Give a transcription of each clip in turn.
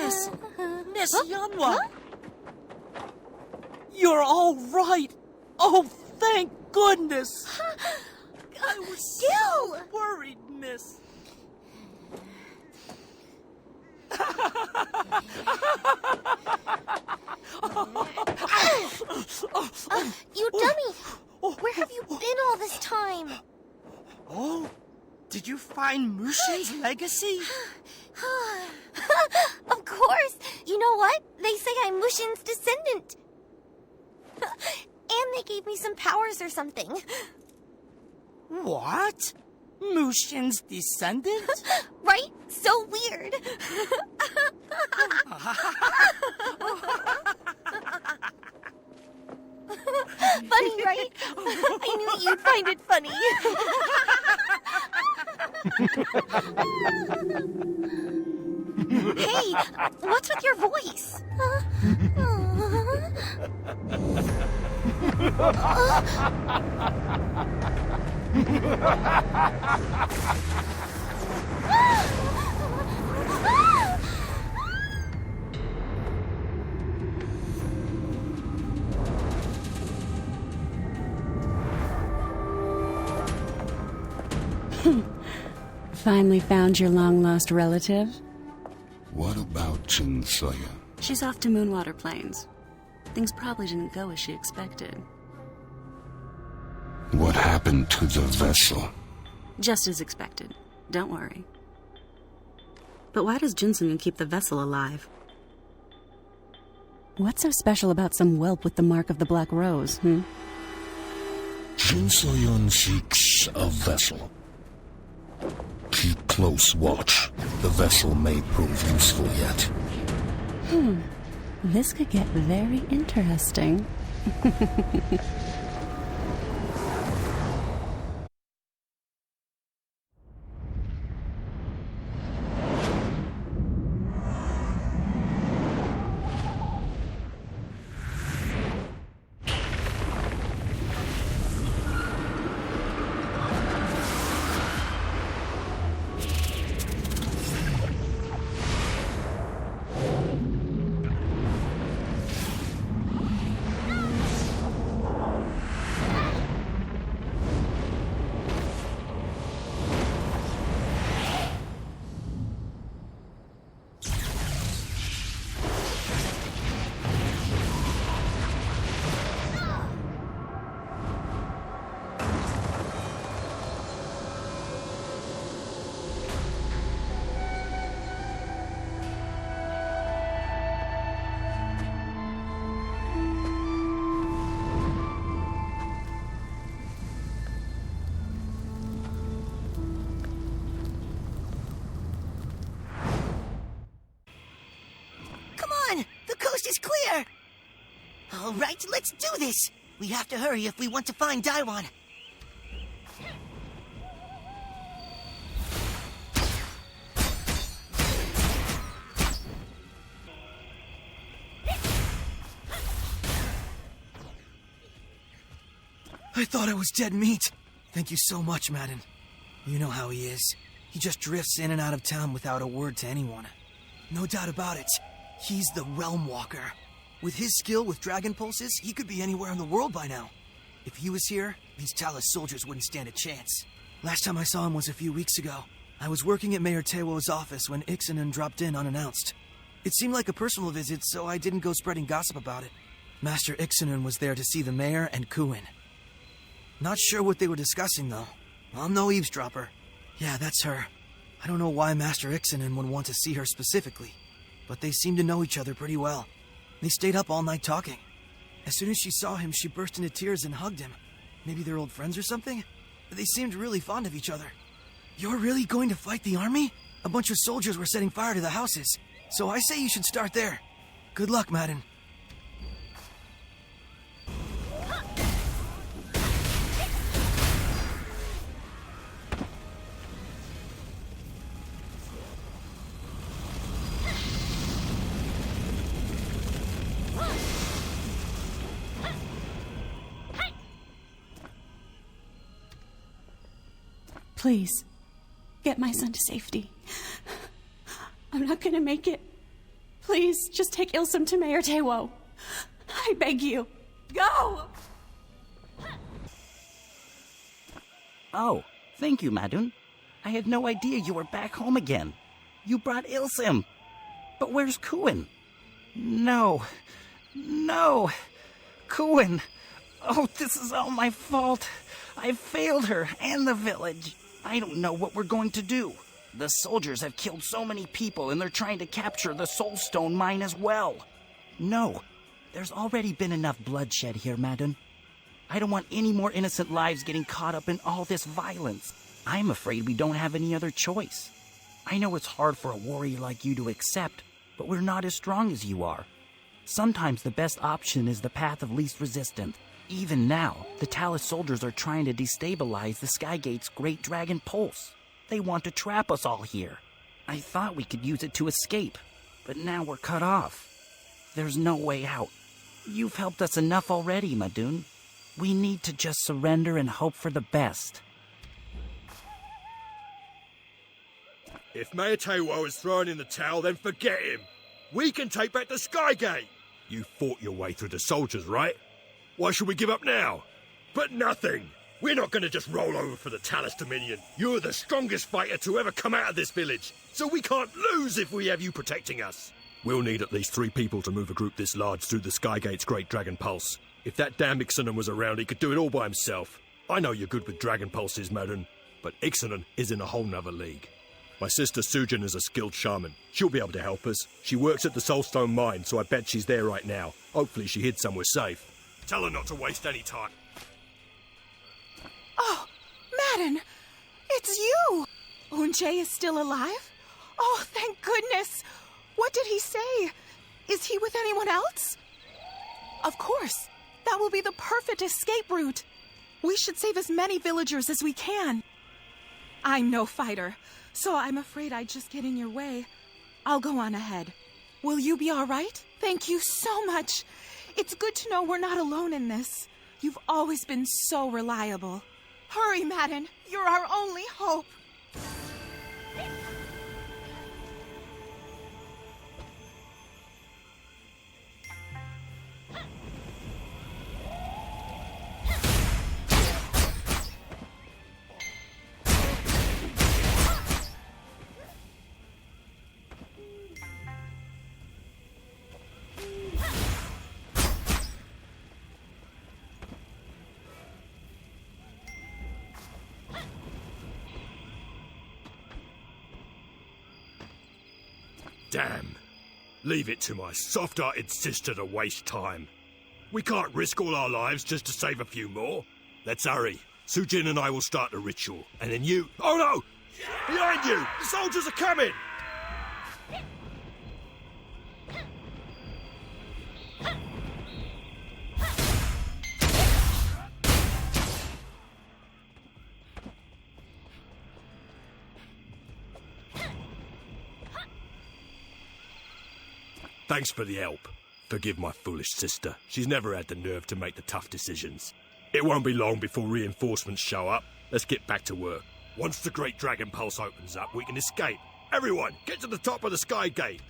Miss Yanwa! You're all right! Oh, thank goodness! I was so worried, miss. You dummy! Where have you been all this time? Oh, did you find Mushin's legacy? Of course! You know what? They say I'm Mushin's descendant. And they gave me some powers or something. What? Mushin's descendant? Right? So weird. Funny, right? I knew you'd find it funny. Hey, what's with your voice? Finally found your long-lost relative? What about Jin Soya? She's off to Moonwater Plains. Things probably didn't go as she expected. What happened to the vessel? Just as expected. Don't worry. But why does Iksanun keep the vessel alive? What's so special about some whelp with the mark of the Black Rose, Jin Soyun seeks a vessel. Keep close watch. The vessel may prove useful yet. This could get very interesting. Is clear! All right, let's do this! We have to hurry if we want to find Daiwan. I thought I was dead meat. Thank you so much, Madden. You know how he is. He just drifts in and out of town without a word to anyone. No doubt about it. He's the Realm Walker. With his skill with dragon pulses, he could be anywhere in the world by now. If he was here, these Talus soldiers wouldn't stand a chance. Last time I saw him was a few weeks ago. I was working at Mayor Tewo's office when Iksanun dropped in unannounced. It seemed like a personal visit, so I didn't go spreading gossip about it. Master Iksanun was there to see the mayor and Kuin. Not sure what they were discussing, though. I'm no eavesdropper. Yeah, that's her. I don't know why Master Iksanun would want to see her specifically, but they seemed to know each other pretty well. They stayed up all night talking. As soon as she saw him, she burst into tears and hugged him. Maybe they're old friends or something? They seemed really fond of each other. You're really going to fight the army? A bunch of soldiers were setting fire to the houses, so I say you should start there. Good luck, Madden. Please, get my son to safety. I'm not gonna make it. Please, just take Ilsum to Mayor Tewo. I beg you. Go! Oh, thank you, Madun. I had no idea you were back home again. You brought Ilsim. But where's Kuin? No. Kuin. Oh, this is all my fault. I failed her and the village. I don't know what we're going to do. The soldiers have killed so many people and they're trying to capture the Soulstone mine as well. No, there's already been enough bloodshed here, Madun. I don't want any more innocent lives getting caught up in all this violence. I'm afraid we don't have any other choice. I know it's hard for a warrior like you to accept, but we're not as strong as you are. Sometimes the best option is the path of least resistance. Even now, the Talus soldiers are trying to destabilize the Skygate's Great Dragon Pulse. They want to trap us all here. I thought we could use it to escape, but now we're cut off. There's no way out. You've helped us enough already, Madun. We need to just surrender and hope for the best. If Mayor Tewo is throwing in the towel, then forget him. We can take back the Skygate. You fought your way through the soldiers, right? Why should we give up now? But nothing. We're not going to just roll over for the Talus Dominion. You're the strongest fighter to ever come out of this village, so we can't lose if we have you protecting us. We'll need at least 3 people to move a group this large through the Skygate's Great Dragon Pulse. If that damn Iksanun was around, he could do it all by himself. I know you're good with Dragon Pulses, Madun, but Iksanun is in a whole nother league. My sister Sujin is a skilled shaman. She'll be able to help us. She works at the Soulstone mine, so I bet she's there right now. Hopefully she hid somewhere safe. Tell her not to waste any time. Oh, Madden! It's you! Unche is still alive? Oh, thank goodness! What did he say? Is he with anyone else? Of course! That will be the perfect escape route! We should save as many villagers as we can. I'm no fighter, so I'm afraid I'd just get in your way. I'll go on ahead. Will you be all right? Thank you so much. It's good to know we're not alone in this. You've always been so reliable. Hurry, Madden. You're our only hope. Damn. Leave it to my soft-hearted sister to waste time. We can't risk all our lives just to save a few more. Let's hurry. Sujin and I will start the ritual, and then you... Oh no! Behind you! The soldiers are coming! Thanks for the help. Forgive my foolish sister. She's never had the nerve to make the tough decisions. It won't be long before reinforcements show up. Let's get back to work. Once the Great Dragon Pulse opens up, we can escape. Everyone, get to the top of the Sky Gate.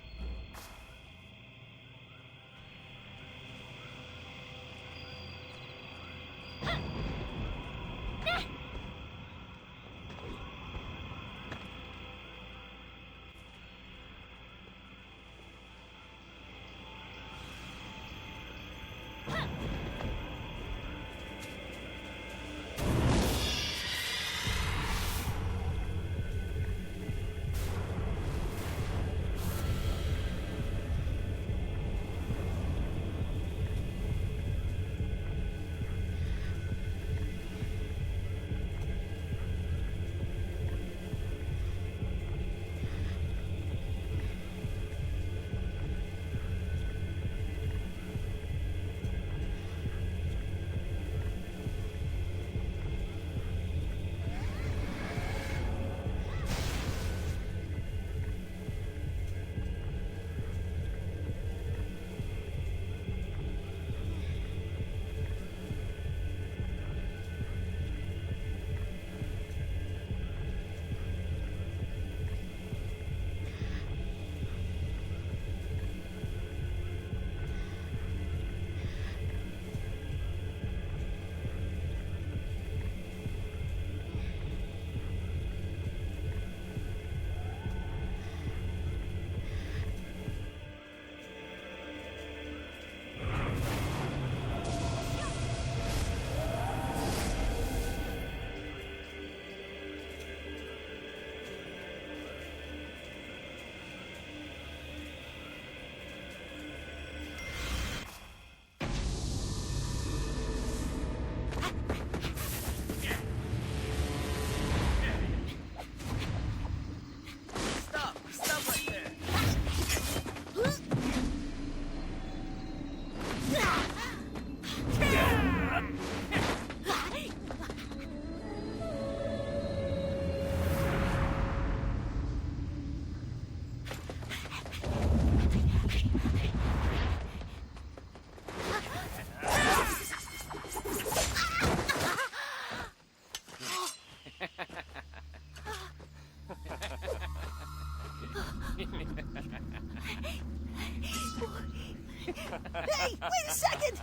Hey, wait a second!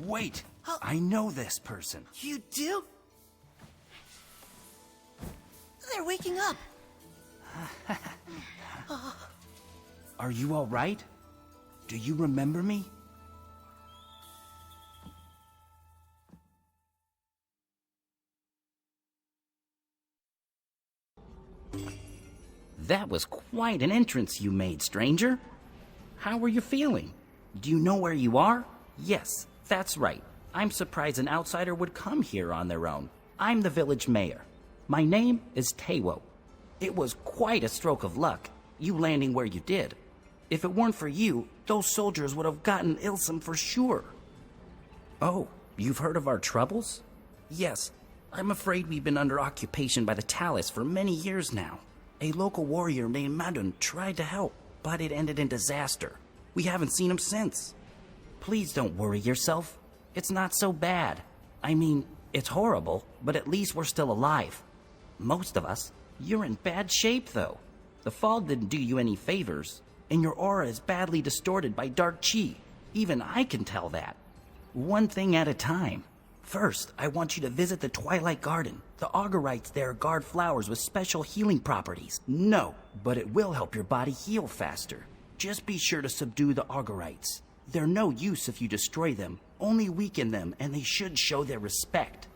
Wait! I know this person. You do? They're waking up. Are you all right? Do you remember me? That was quite an entrance you made, stranger. How are you feeling? Do you know where you are? Yes, that's right. I'm surprised an outsider would come here on their own. I'm the village mayor. My name is Tewo. It was quite a stroke of luck, you landing where you did. If it weren't for you, those soldiers would have gotten Ilsum for sure. Oh, you've heard of our troubles? Yes, I'm afraid we've been under occupation by the Talus for many years now. A local warrior named Madun tried to help, but it ended in disaster. We haven't seen him since. Please don't worry yourself. It's not so bad. I mean, it's horrible, but at least we're still alive. Most of us. You're in bad shape, though. The fall didn't do you any favors, and your aura is badly distorted by dark chi. Even I can tell that. One thing at a time. First, I want you to visit the Twilight Garden. The augurites there guard flowers with special healing properties. No, but it will help your body heal faster. Just be sure to subdue the augurites. They're no use if you destroy them, only weaken them, and they should show their respect.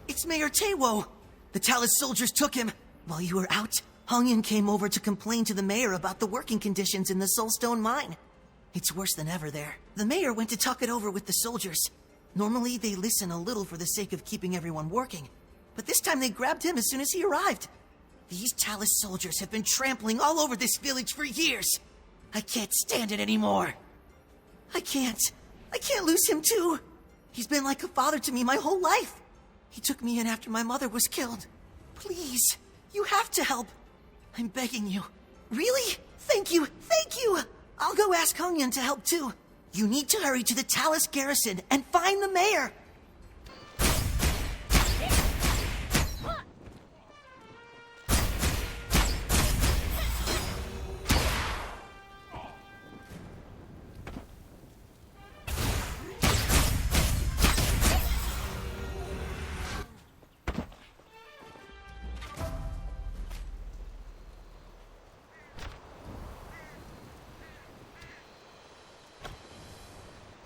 It's Mayor Tewo. The Talus soldiers took him. While you were out, Hongyan came over to complain to the mayor about the working conditions in the Soulstone mine. It's worse than ever there. The mayor went to talk it over with the soldiers. Normally, they listen a little for the sake of keeping everyone working. But this time they grabbed him as soon as he arrived. These Talus soldiers have been trampling all over this village for years. I can't stand it anymore. I can't lose him too. He's been like a father to me my whole life. He took me in after my mother was killed. Please, you have to help. I'm begging you. Really? Thank you. I'll go ask Hongyan to help too. You need to hurry to the Talus garrison and find the mayor.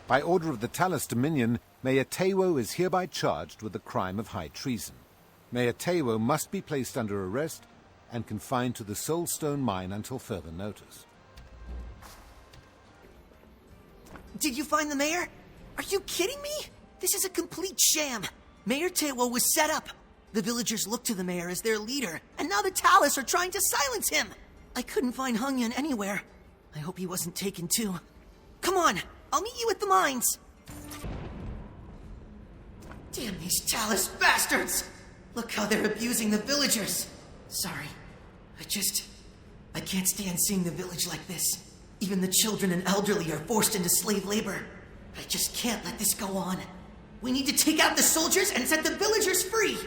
By order of the Talus Dominion, Mayor Tewo is hereby charged with the crime of high treason. Mayor Tewo must be placed under arrest and confined to the Soulstone mine until further notice. Did you find the mayor? Are you kidding me? This is a complete sham. Mayor Tewo was set up. The villagers look to the mayor as their leader, and now the Talus are trying to silence him. I couldn't find Hongyan anywhere. I hope he wasn't taken too. Come on, I'll meet you at the mines. Damn these Talus bastards! Look how they're abusing the villagers. Sorry, I can't stand seeing the village like this. Even the children and elderly are forced into slave labor. I just can't let this go on. We need to take out the soldiers and set the villagers free!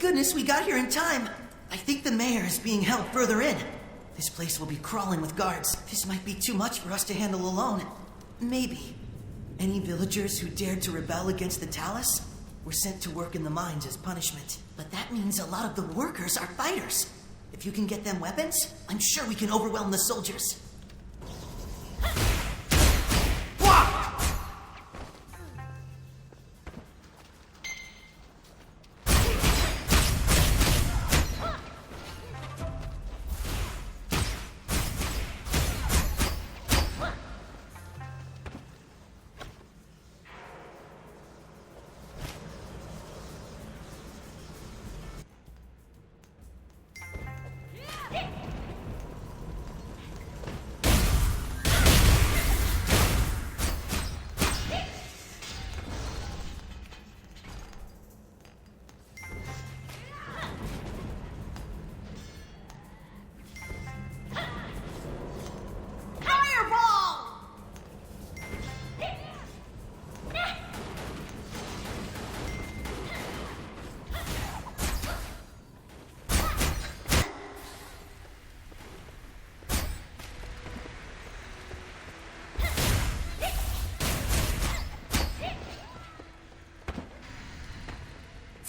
Thank goodness we got here in time. I think the mayor is being held further in. This place will be crawling with guards. This might be too much for us to handle alone. Maybe. Any villagers who dared to rebel against the Talus were sent to work in the mines as punishment. But that means a lot of the workers are fighters. If you can get them weapons, I'm sure we can overwhelm the soldiers.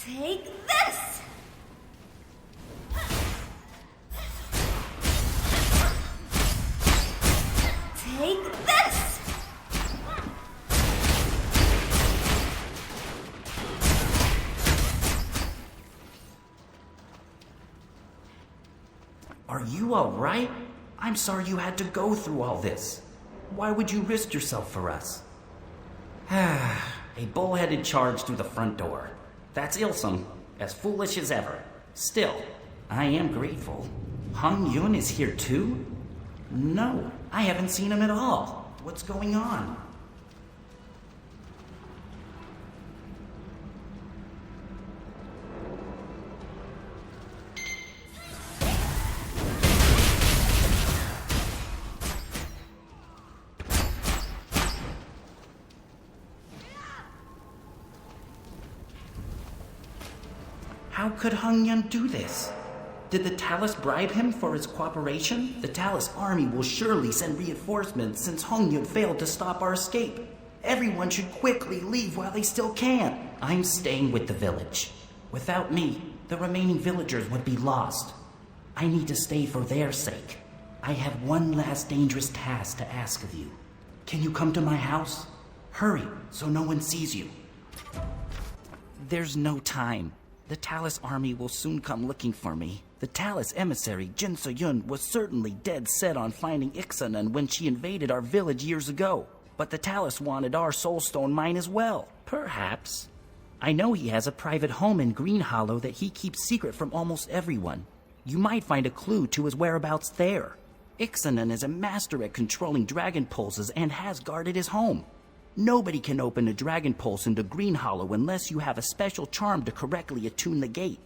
Take this! Take this! Are you all right? I'm sorry you had to go through all this. Why would you risk yourself for us? A bullheaded charge through the front door. That's Ilsum, as foolish as ever. Still, I am grateful. Hung Yun is here too? No, I haven't seen him at all. What's going on? How could Hung Yun do this? Did the Talus bribe him for his cooperation? The Talus army will surely send reinforcements since Hung Yun failed to stop our escape. Everyone should quickly leave while they still can. I'm staying with the village. Without me, the remaining villagers would be lost. I need to stay for their sake. I have one last dangerous task to ask of you. Can you come to my house? Hurry, so no one sees you. There's no time. The Talus army will soon come looking for me. The Talus emissary, Jin So-yun, was certainly dead set on finding Iksanun when she invaded our village years ago. But the Talus wanted our soulstone mine as well. Perhaps. I know he has a private home in Green Hollow that he keeps secret from almost everyone. You might find a clue to his whereabouts there. Iksanun is a master at controlling dragon pulses and has guarded his home. Nobody can open a dragon pulse into Green Hollow unless you have a special charm to correctly attune the gate.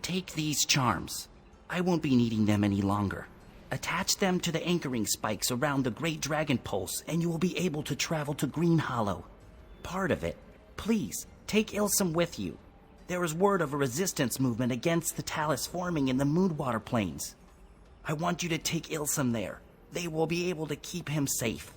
Take these charms. I won't be needing them any longer. Attach them to the anchoring spikes around the Great Dragon Pulse, and you will be able to travel to Green Hollow. Part of it. Please, take Ilsum with you. There is word of a resistance movement against the Talus forming in the Moonwater Plains. I want you to take Ilsum there. They will be able to keep him safe.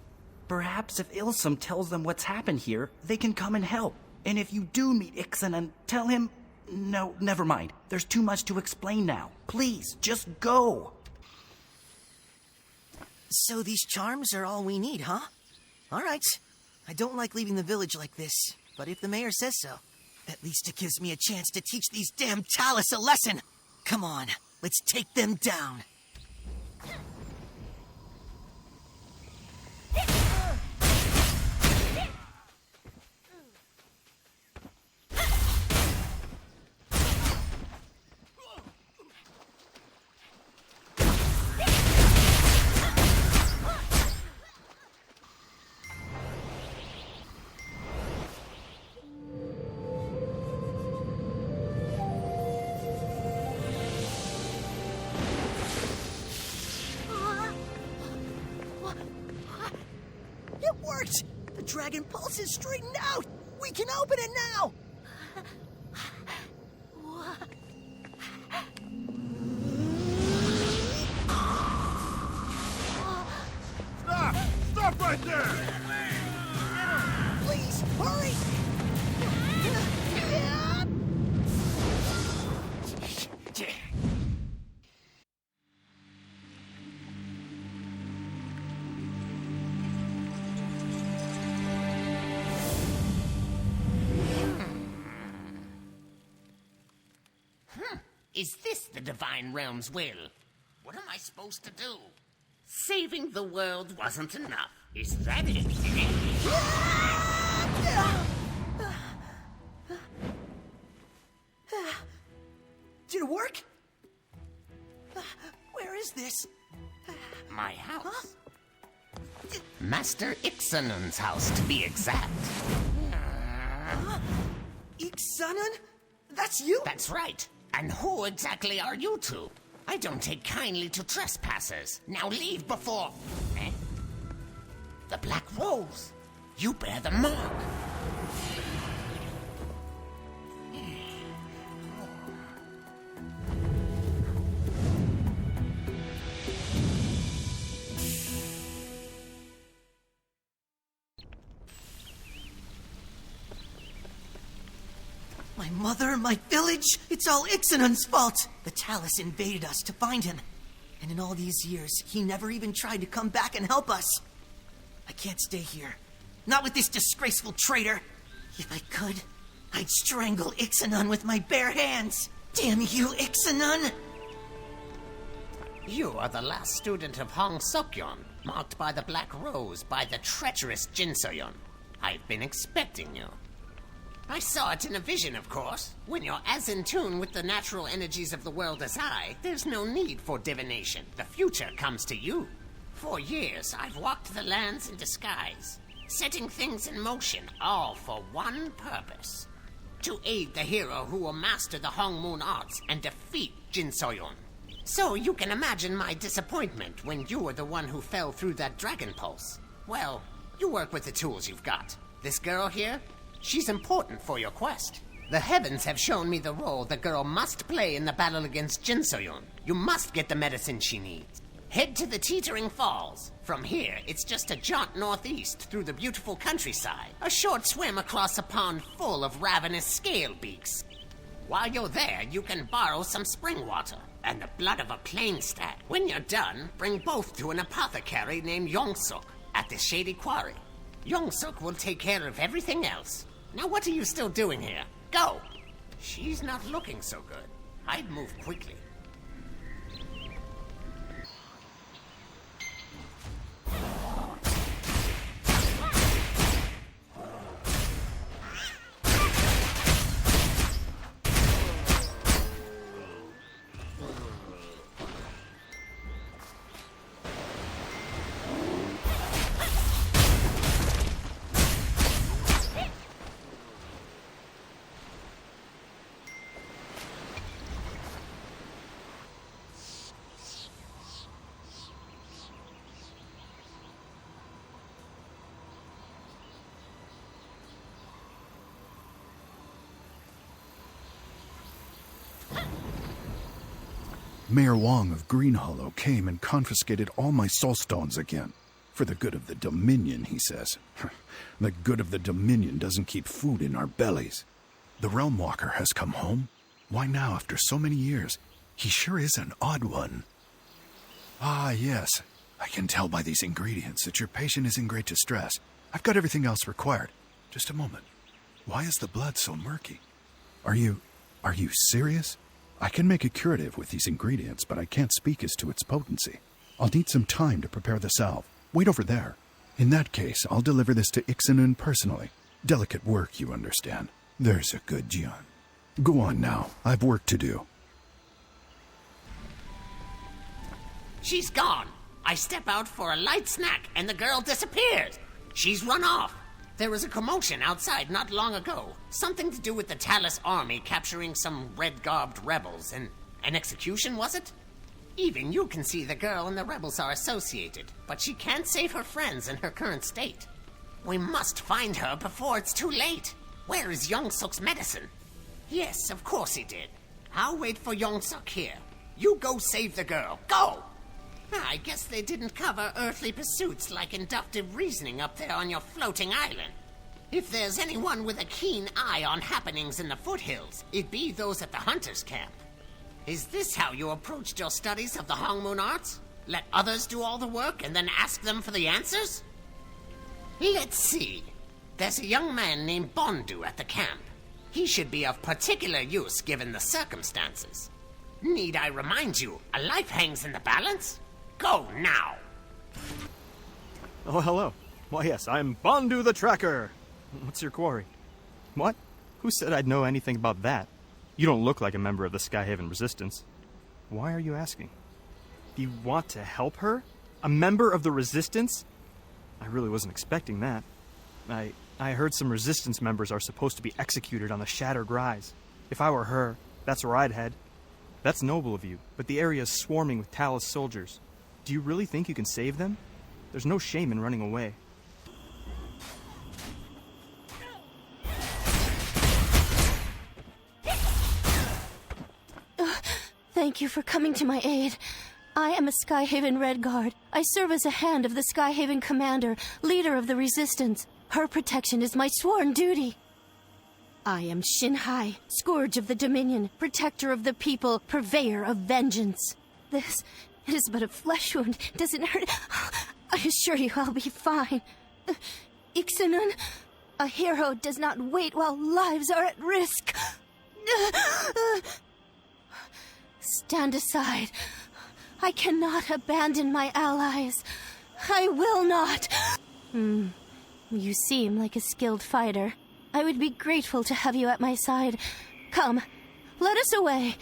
Perhaps if Ilsum tells them what's happened here, they can come and help. And if you do meet Iksanun, tell him... No, never mind. There's too much to explain now. Please, just go. So these charms are all we need, huh? All right. I don't like leaving the village like this, but if the mayor says so, at least it gives me a chance to teach these damn Talus a lesson. Come on, let's take them down. The Dragon Pulse is straightened out! We can open it now! Stop! Stop right there! Please, hurry! Is this the Divine Realm's will? What am I supposed to do? Saving the world wasn't enough. Is that it? Did it work? Where is this? My house. Master Iksanun's house, to be exact. Iksanun? That's you? That's right. And who exactly are you two? I don't take kindly to trespassers. Now leave before... Eh? The Black Rose. You bear the mark. My mother, my village, it's all Iksanun's fault. The Talus invaded us to find him. And in all these years, he never even tried to come back and help us. I can't stay here. Not with this disgraceful traitor. If I could, I'd strangle Iksanun with my bare hands. Damn you, Iksanun! You are the last student of Hong Sokyon, marked by the Black Rose by the treacherous Jin Soyon. I've been expecting you. I saw it in a vision, of course. When you're as in tune with the natural energies of the world as I, there's no need for divination. The future comes to you. For years, I've walked the lands in disguise, setting things in motion, all for one purpose. To aid the hero who will master the Hong Moon arts and defeat Jin Soyon. So you can imagine my disappointment when you were the one who fell through that dragon pulse. Well, you work with the tools you've got. This girl here? She's important for your quest. The heavens have shown me the role the girl must play in the battle against Jin Soyon. You must get the medicine she needs. Head to the Teetering Falls. From here, it's just a jaunt northeast through the beautiful countryside. A short swim across a pond full of ravenous scale beaks. While you're there, you can borrow some spring water and the blood of a plain stag. When you're done, bring both to an apothecary named Yongsuk at the Shady Quarry. Yongsuk will take care of everything else. Now what are you still doing here? Go! She's not looking so good. I'd move quickly. Mayor Wong of Green Hollow came and confiscated all my soul stones again. For the good of the Dominion, he says. The good of the Dominion doesn't keep food in our bellies. The Realm Walker has come home? Why now, after so many years? He sure is an odd one. Ah, yes. I can tell by these ingredients that your patient is in great distress. I've got everything else required. Just a moment. Why is the blood so murky? Are you serious? I can make a curative with these ingredients, but I can't speak as to its potency. I'll need some time to prepare the salve. Wait over there. In that case, I'll deliver this to Iksanun personally. Delicate work, you understand. There's a good Jian. Go on now. I've work to do. She's gone. I step out for a light snack, and the girl disappears. She's run off. There was a commotion outside not long ago. Something to do with the Talus army capturing some red-garbed rebels. An execution, was it? Even you can see the girl and the rebels are associated, but she can't save her friends in her current state. We must find her before it's too late. Where is Yongsuk's medicine? Yes, of course he did. I'll wait for Yongsuk here. You go save the girl. Go! I guess they didn't cover earthly pursuits like inductive reasoning up there on your floating island. If there's anyone with a keen eye on happenings in the foothills, it'd be those at the hunter's camp. Is this how you approached your studies of the Hongmoon arts? Let others do all the work and then ask them for the answers? Let's see. There's a young man named Bondu at the camp. He should be of particular use given the circumstances. Need I remind you, a life hangs in the balance? Go now! Oh, hello. Why, yes, I'm Bondu the Tracker. What's your quarry? What? Who said I'd know anything about that? You don't look like a member of the Skyhaven Resistance. Why are you asking? Do you want to help her? A member of the Resistance? I really wasn't expecting that. I heard some Resistance members are supposed to be executed on the Shattered Rise. If I were her, that's where I'd head. That's noble of you, but the area is swarming with Talus soldiers. Do you really think you can save them? There's no shame in running away. Thank you for coming to my aid. I am a Skyhaven Red Guard. I serve as a hand of the Skyhaven Commander, leader of the Resistance. Her protection is my sworn duty. I am Shinhai, Scourge of the Dominion, protector of the people, purveyor of vengeance. It is but a flesh wound. Does it hurt? I assure you I'll be fine. Iksanun, a hero does not wait while lives are at risk. Stand aside. I cannot abandon my allies. I will not. You seem like a skilled fighter. I would be grateful to have you at my side. Come, let us away.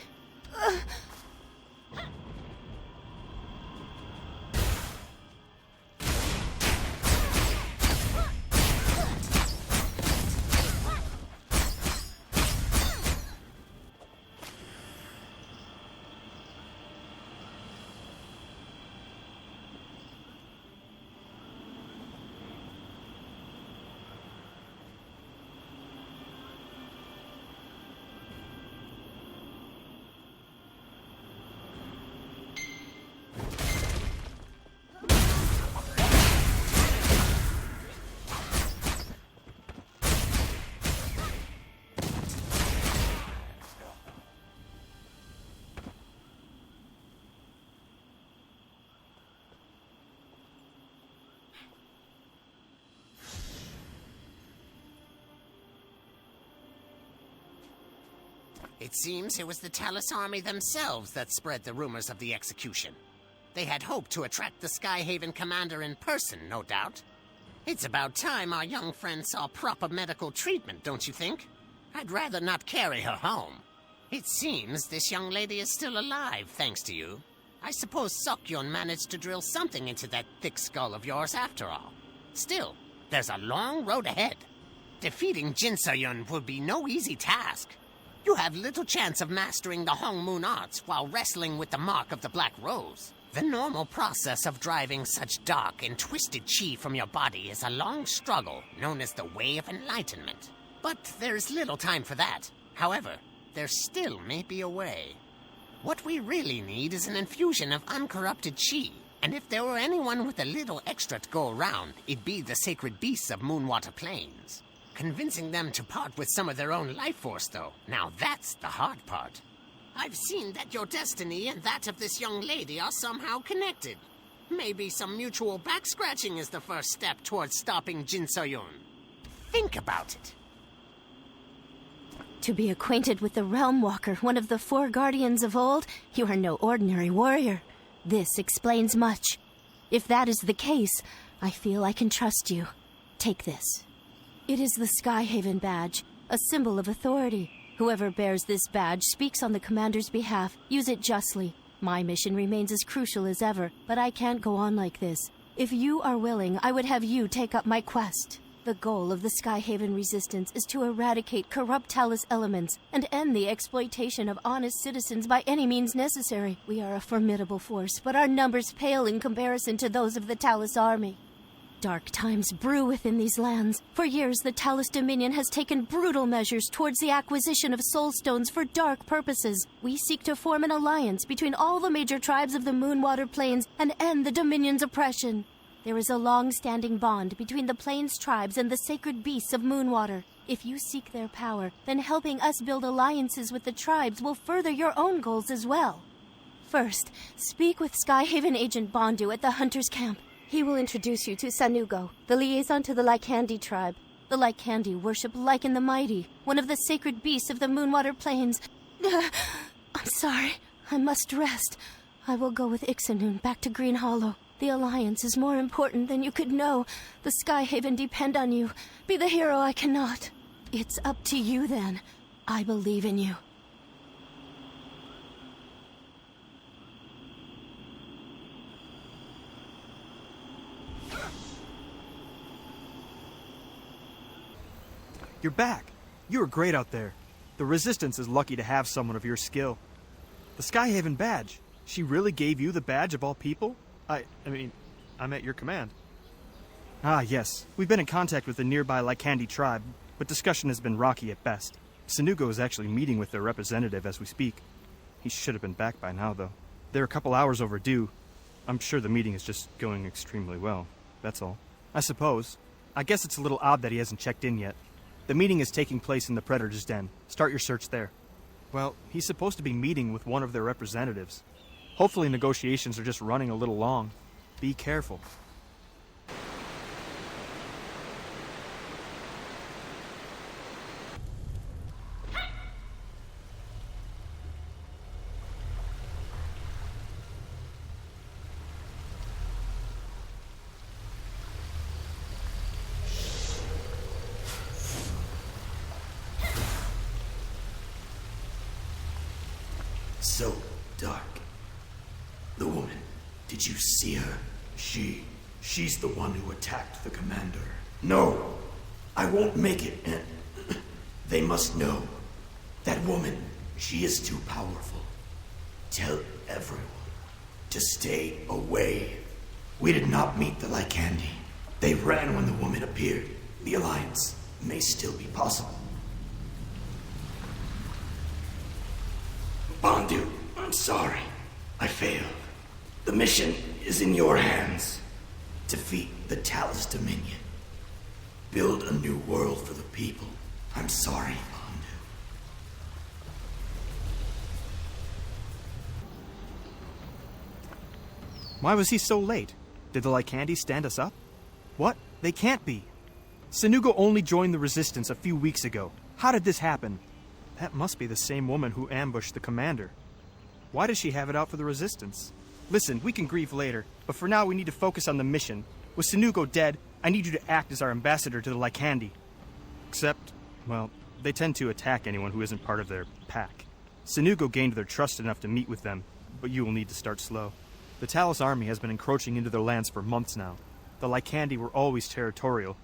It seems it was the Talus army themselves that spread the rumors of the execution. They had hoped to attract the Skyhaven commander in person, no doubt. It's about time our young friend saw proper medical treatment, don't you think? I'd rather not carry her home. It seems this young lady is still alive, thanks to you. I suppose Seokyeon managed to drill something into that thick skull of yours after all. Still, there's a long road ahead. Defeating Jinsoyun would be no easy task. You have little chance of mastering the Hongmoon arts while wrestling with the mark of the Black Rose. The normal process of driving such dark and twisted chi from your body is a long struggle known as the Way of Enlightenment. But there's little time for that. However, there still may be a way. What we really need is an infusion of uncorrupted chi, and if there were anyone with a little extra to go around, it'd be the sacred beasts of Moonwater Plains. Convincing them to part with some of their own life force, though, now that's the hard part. I've seen that your destiny and that of this young lady are somehow connected. Maybe some mutual back-scratching is the first step towards stopping Jinsoyun. Think about it. To be acquainted with the Realm Walker, one of the four guardians of old, you are no ordinary warrior. This explains much. If that is the case, I feel I can trust you. Take this. It is the Skyhaven badge, a symbol of authority. Whoever bears this badge speaks on the commander's behalf. Use it justly. My mission remains as crucial as ever, but I can't go on like this. If you are willing, I would have you take up my quest. The goal of the Skyhaven Resistance is to eradicate corrupt Talus elements and end the exploitation of honest citizens by any means necessary. We are a formidable force, but our numbers pale in comparison to those of the Talus army. Dark times brew within these lands. For years, the Talus Dominion has taken brutal measures towards the acquisition of soul stones for dark purposes. We seek to form an alliance between all the major tribes of the Moonwater Plains and end the Dominion's oppression. There is a long-standing bond between the Plains tribes and the sacred beasts of Moonwater. If you seek their power, then helping us build alliances with the tribes will further your own goals as well. First, speak with Skyhaven Agent Bondu at the Hunter's Camp. He will introduce you to Sanugo, the liaison to the Lycandi tribe. The Lycandi worship Lycan the Mighty, one of the sacred beasts of the Moonwater Plains. I'm sorry. I must rest. I will go with Iksanun back to Green Hollow. The Alliance is more important than you could know. The Skyhaven depend on you. Be the hero I cannot. It's up to you then. I believe in you. You're back. You were great out there. The Resistance is lucky to have someone of your skill. The Skyhaven badge. She really gave you the badge of all people? I mean, I'm at your command. Ah, yes. We've been in contact with the nearby Lycandi tribe, but discussion has been rocky at best. Sanugo is actually meeting with their representative as we speak. He should have been back by now, though. They're a couple hours overdue. I'm sure the meeting is just going extremely well. That's all. I suppose. I guess it's a little odd that he hasn't checked in yet. The meeting is taking place in the Predator's Den. Start your search there. Well, he's supposed to be meeting with one of their representatives. Hopefully negotiations are just running a little long. Be careful. So dark. The woman, did you see her? She's the one who attacked the commander. No, I won't make it, and they must know. That woman, she is too powerful. Tell everyone to stay away. We did not meet the Lycandi. They ran when the woman appeared. The alliance may still be possible. Bondu, I'm sorry. I failed. The mission is in your hands. Defeat the Talus Dominion. Build a new world for the people. I'm sorry, Bondu. Why was he so late? Did the Lycandi stand us up? What? They can't be. Sanugo only joined the Resistance a few weeks ago. How did this happen? That must be the same woman who ambushed the commander. Why does she have it out for the Resistance? Listen, we can grieve later, but for now we need to focus on the mission. With Sanugo dead, I need you to act as our ambassador to the Lycandi. Except, well, they tend to attack anyone who isn't part of their pack. Sanugo gained their trust enough to meet with them, but you will need to start slow. The Talus army has been encroaching into their lands for months now. The Lycandi were always territorial,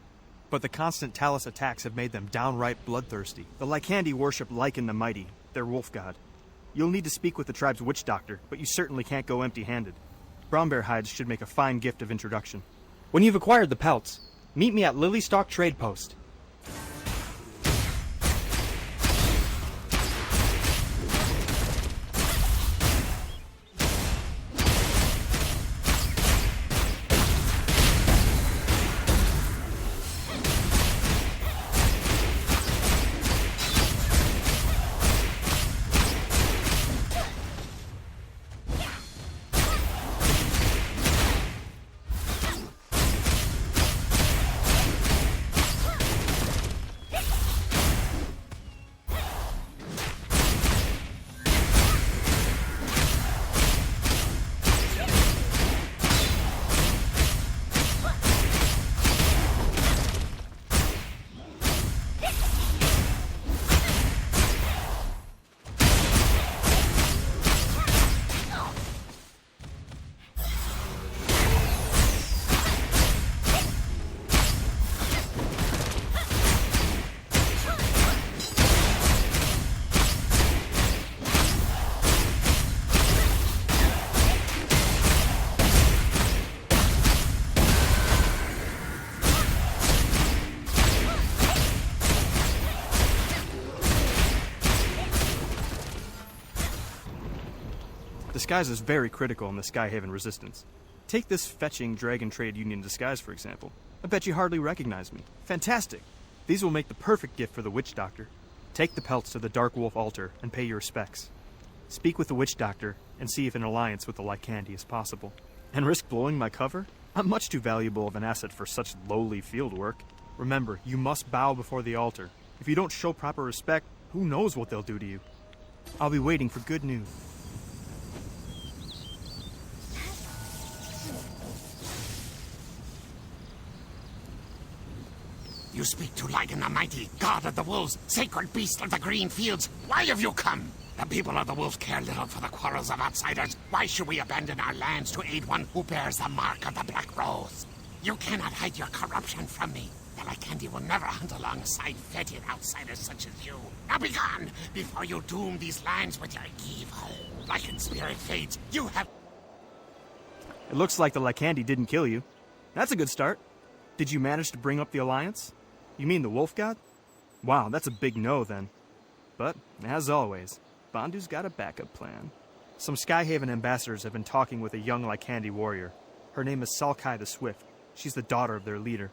but the constant Talus attacks have made them downright bloodthirsty. The Lycandi worship Lycan the Mighty, their wolf god. You'll need to speak with the tribe's witch doctor, but you certainly can't go empty-handed. Brown bear hides should make a fine gift of introduction. When you've acquired the pelts, meet me at Lilystalk Trade Post. Disguise is very critical in the Skyhaven resistance. Take this fetching Dragon Trade Union disguise, for example. I bet you hardly recognize me. Fantastic! These will make the perfect gift for the Witch Doctor. Take the pelts to the Dark Wolf altar and pay your respects. Speak with the Witch Doctor and see if an alliance with the Lycandi is possible. And risk blowing my cover? I'm much too valuable of an asset for such lowly field work. Remember, you must bow before the altar. If you don't show proper respect, who knows what they'll do to you. I'll be waiting for good news. You speak to Lycan the Mighty, God of the Wolves, sacred beast of the green fields. Why have you come? The people of the Wolves care little for the quarrels of outsiders. Why should we abandon our lands to aid one who bears the mark of the Black Rose? You cannot hide your corruption from me. The Lycandi will never hunt alongside fetid outsiders such as you. Now be gone, before you doom these lands with your evil. Lycan spirit fades, you have... It looks like the Lycandi didn't kill you. That's a good start. Did you manage to bring up the Alliance? You mean the Wolf God? Wow, that's a big no then. But, as always, Bondu's got a backup plan. Some Skyhaven ambassadors have been talking with a young Lycandi warrior. Her name is Salkai the Swift. She's the daughter of their leader.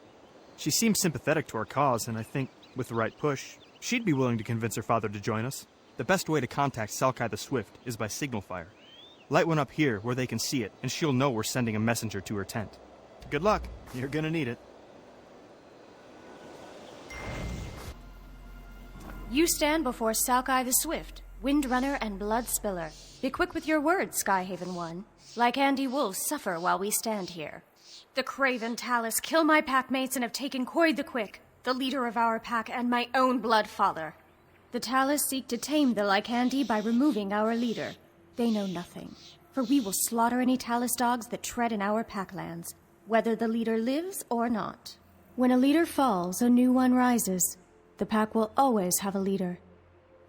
She seems sympathetic to our cause, and I think, with the right push, she'd be willing to convince her father to join us. The best way to contact Salkai the Swift is by signal fire. Light one up here where they can see it, and she'll know we're sending a messenger to her tent. Good luck. You're gonna need it. You stand before Salkai the Swift, Windrunner and Bloodspiller. Be quick with your words, Skyhaven One. Lycandi wolves suffer while we stand here. The Craven Talus kill my packmates and have taken Coid the Quick, the leader of our pack and my own blood father. The Talus seek to tame the Lycandi by removing our leader. They know nothing, for we will slaughter any Talus dogs that tread in our packlands, whether the leader lives or not. When a leader falls, a new one rises. The pack will always have a leader,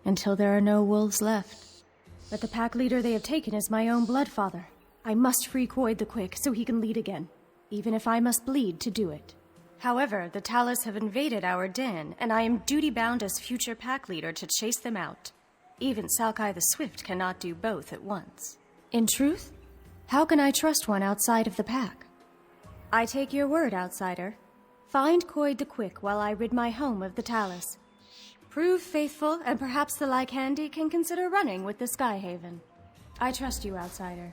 until there are no wolves left. But the pack leader they have taken is my own blood father. I must free Coid the Quick so he can lead again, even if I must bleed to do it. However, the Talus have invaded our den, and I am duty-bound as future pack leader to chase them out. Even Salkai the Swift cannot do both at once. In truth, how can I trust one outside of the pack? I take your word, outsider. Find Coid the Quick while I rid my home of the Talus. Prove faithful, and perhaps the Lycandi can consider running with the Skyhaven. I trust you, outsider.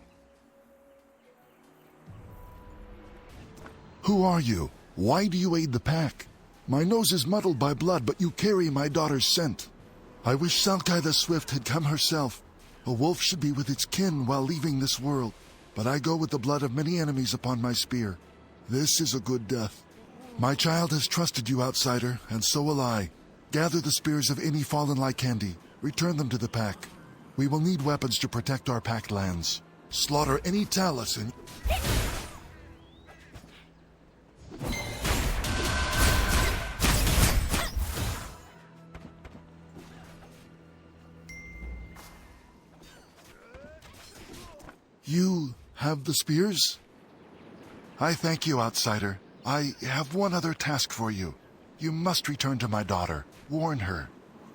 Who are you? Why do you aid the pack? My nose is muddled by blood, but you carry my daughter's scent. I wish Salkai the Swift had come herself. A wolf should be with its kin while leaving this world, but I go with the blood of many enemies upon my spear. This is a good death. My child has trusted you, outsider, and so will I. Gather the spears of any fallen Lycandi. Return them to the pack. We will need weapons to protect our packed lands. Slaughter any Talus and... You have the spears? I thank you, outsider. I have one other task for you. You must return to my daughter. Warn her.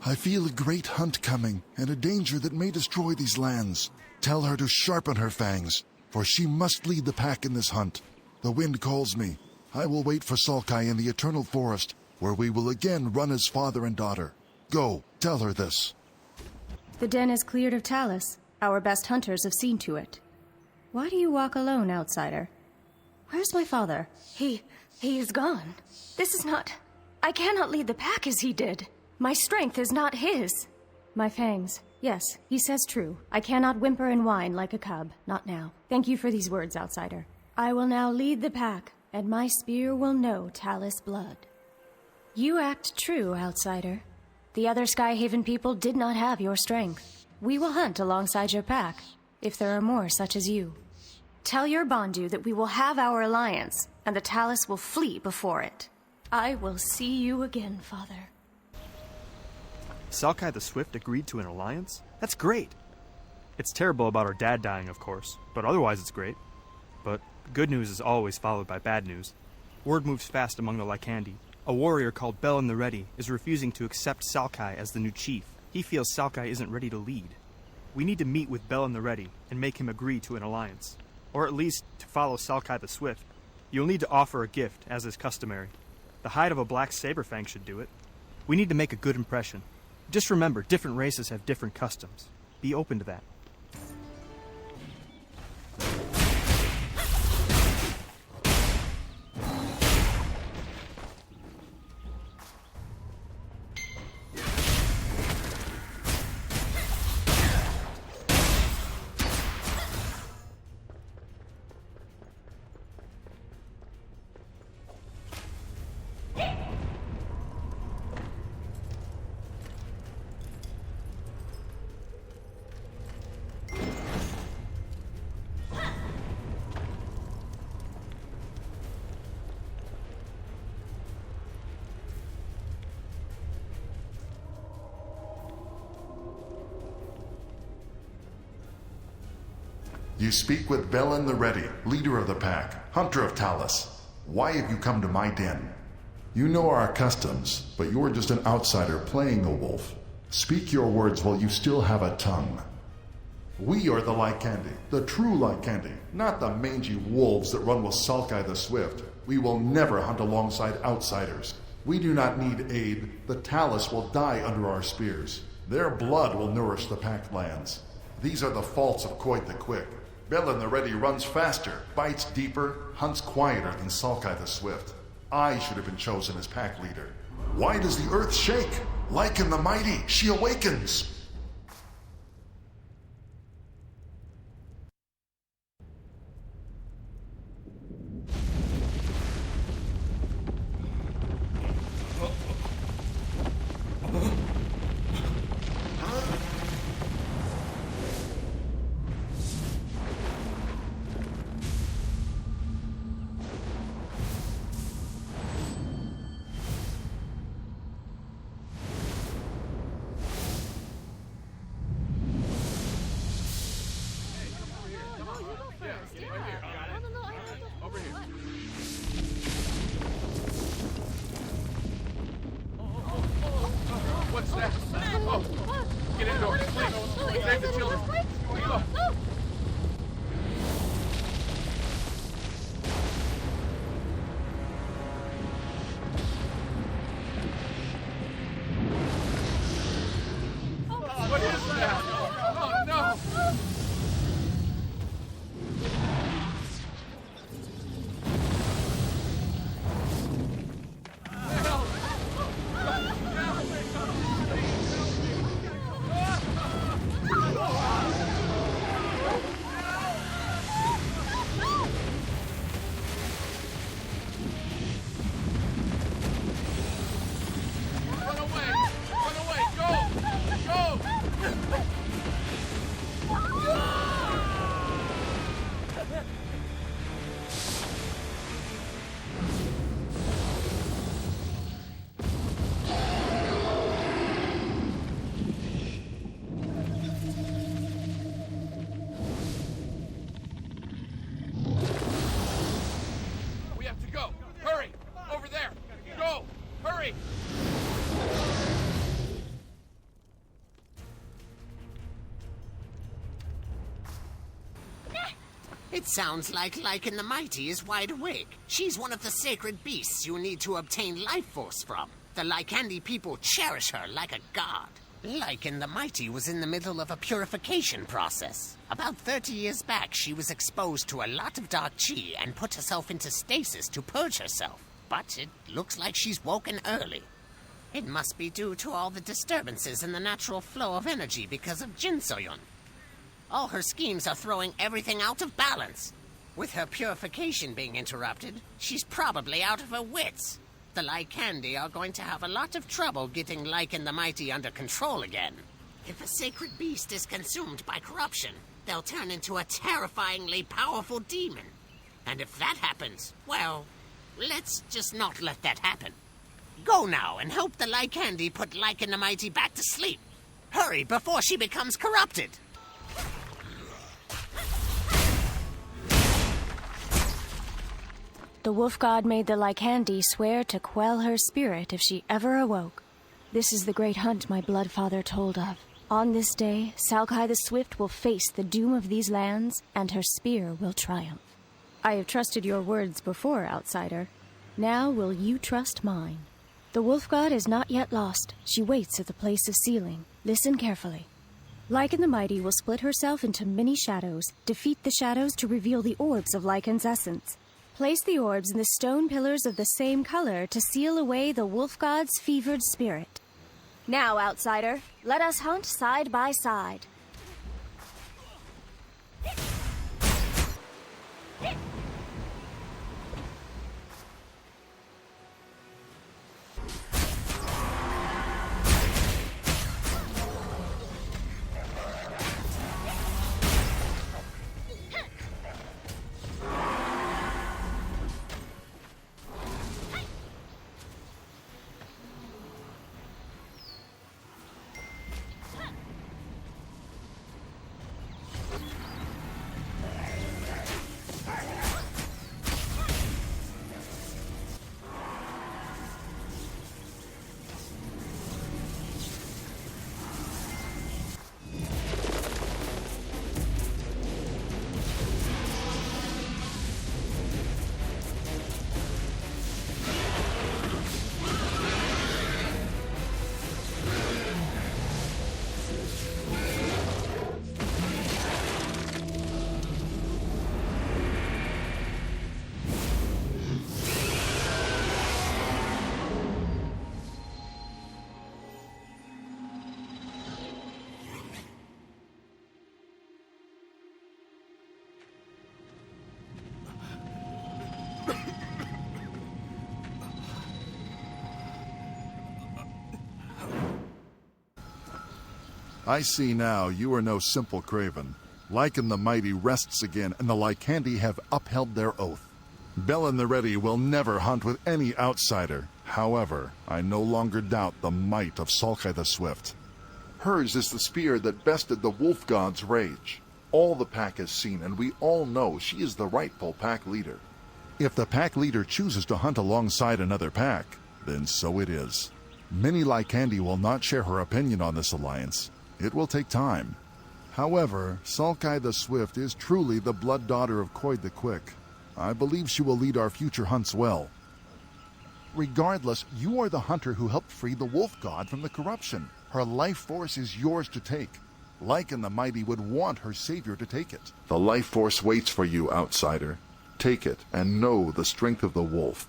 I feel a great hunt coming, and a danger that may destroy these lands. Tell her to sharpen her fangs, for she must lead the pack in this hunt. The wind calls me. I will wait for Salkai in the Eternal Forest, where we will again run as father and daughter. Go, tell her this. The den is cleared of Talus. Our best hunters have seen to it. Why do you walk alone, outsider? Where's my father? He is gone. This is not... I cannot lead the pack as he did. My strength is not his. My fangs. Yes, he says true. I cannot whimper and whine like a cub. Not now. Thank you for these words, outsider. I will now lead the pack, and my spear will know Talus blood. You act true, outsider. The other Skyhaven people did not have your strength. We will hunt alongside your pack, if there are more such as you. Tell your Bondu that we will have our alliance, and the Talus will flee before it. I will see you again, father. Salkai the Swift agreed to an alliance? That's great! It's terrible about our dad dying, of course, but otherwise it's great. But good news is always followed by bad news. Word moves fast among the Lycandi. A warrior called Bellin the Ready is refusing to accept Salkai as the new chief. He feels Salkai isn't ready to lead. We need to meet with Bell and the Ready and make him agree to an alliance. Or at least to follow Salkai the Swift. You'll need to offer a gift, as is customary. The hide of a black saberfang should do it. We need to make a good impression. Just remember, different races have different customs. Be open to that. You speak with Belen the Ready, leader of the pack, hunter of Talus. Why have you come to my den? You know our customs, but you are just an outsider playing a wolf. Speak your words while you still have a tongue. We are the Lycandi, the true Lycandi, not the mangy wolves that run with Salkai the Swift. We will never hunt alongside outsiders. We do not need aid. The Talus will die under our spears. Their blood will nourish the packed lands. These are the faults of Coit the Quick. Belen the Ready runs faster, bites deeper, hunts quieter than Salkai the Swift. I should have been chosen as pack leader. Why does the earth shake? Lycan the Mighty, she awakens! What's that? Oh, get indoors, please. Save the children. Go. What is that? Oh, no. It sounds like Lycan the Mighty is wide awake. She's one of the sacred beasts you need to obtain life force from. The Lycandi people cherish her like a god. Lycan the Mighty was in the middle of a purification process. About 30 years back, she was exposed to a lot of dark chi and put herself into stasis to purge herself. But it looks like she's woken early. It must be due to all the disturbances in the natural flow of energy because of Jinsoyon. All her schemes are throwing everything out of balance. With her purification being interrupted, she's probably out of her wits. The Lycandi are going to have a lot of trouble getting Lycan the Mighty under control again. If a sacred beast is consumed by corruption, they'll turn into a terrifyingly powerful demon. And if that happens, well, let's just not let that happen. Go now and help the Lycandi put Lycan the Mighty back to sleep. Hurry before she becomes corrupted. The wolf god made the Lycandi swear to quell her spirit if she ever awoke. This is the great hunt my blood father told of. On this day, Salkai the Swift will face the doom of these lands, and her spear will triumph. I have trusted your words before, outsider. Now will you trust mine? The wolf god is not yet lost. She waits at the place of sealing. Listen carefully. Lycan the Mighty will split herself into many shadows, defeat the shadows to reveal the orbs of Lycan's essence. Place the orbs in the stone pillars of the same color to seal away the wolf god's fevered spirit. Now, outsider, let us hunt side by side. I see now you are no simple craven. Lycan the Mighty rests again, and the Lycandi have upheld their oath. Bellin the Ready will never hunt with any outsider. However, I no longer doubt the might of Salkai the Swift. Hers is the spear that bested the wolf god's rage. All the pack has seen, and we all know she is the rightful pack leader. If the pack leader chooses to hunt alongside another pack, then so it is. Many Lycandi will not share her opinion on this alliance. It will take time. However, Salkai the Swift is truly the blood daughter of Koid the Quick. I believe she will lead our future hunts well. Regardless, you are the hunter who helped free the wolf god from the corruption. Her life force is yours to take. Lycan the Mighty would want her savior to take it. The life force waits for you, outsider. Take it and know the strength of the wolf.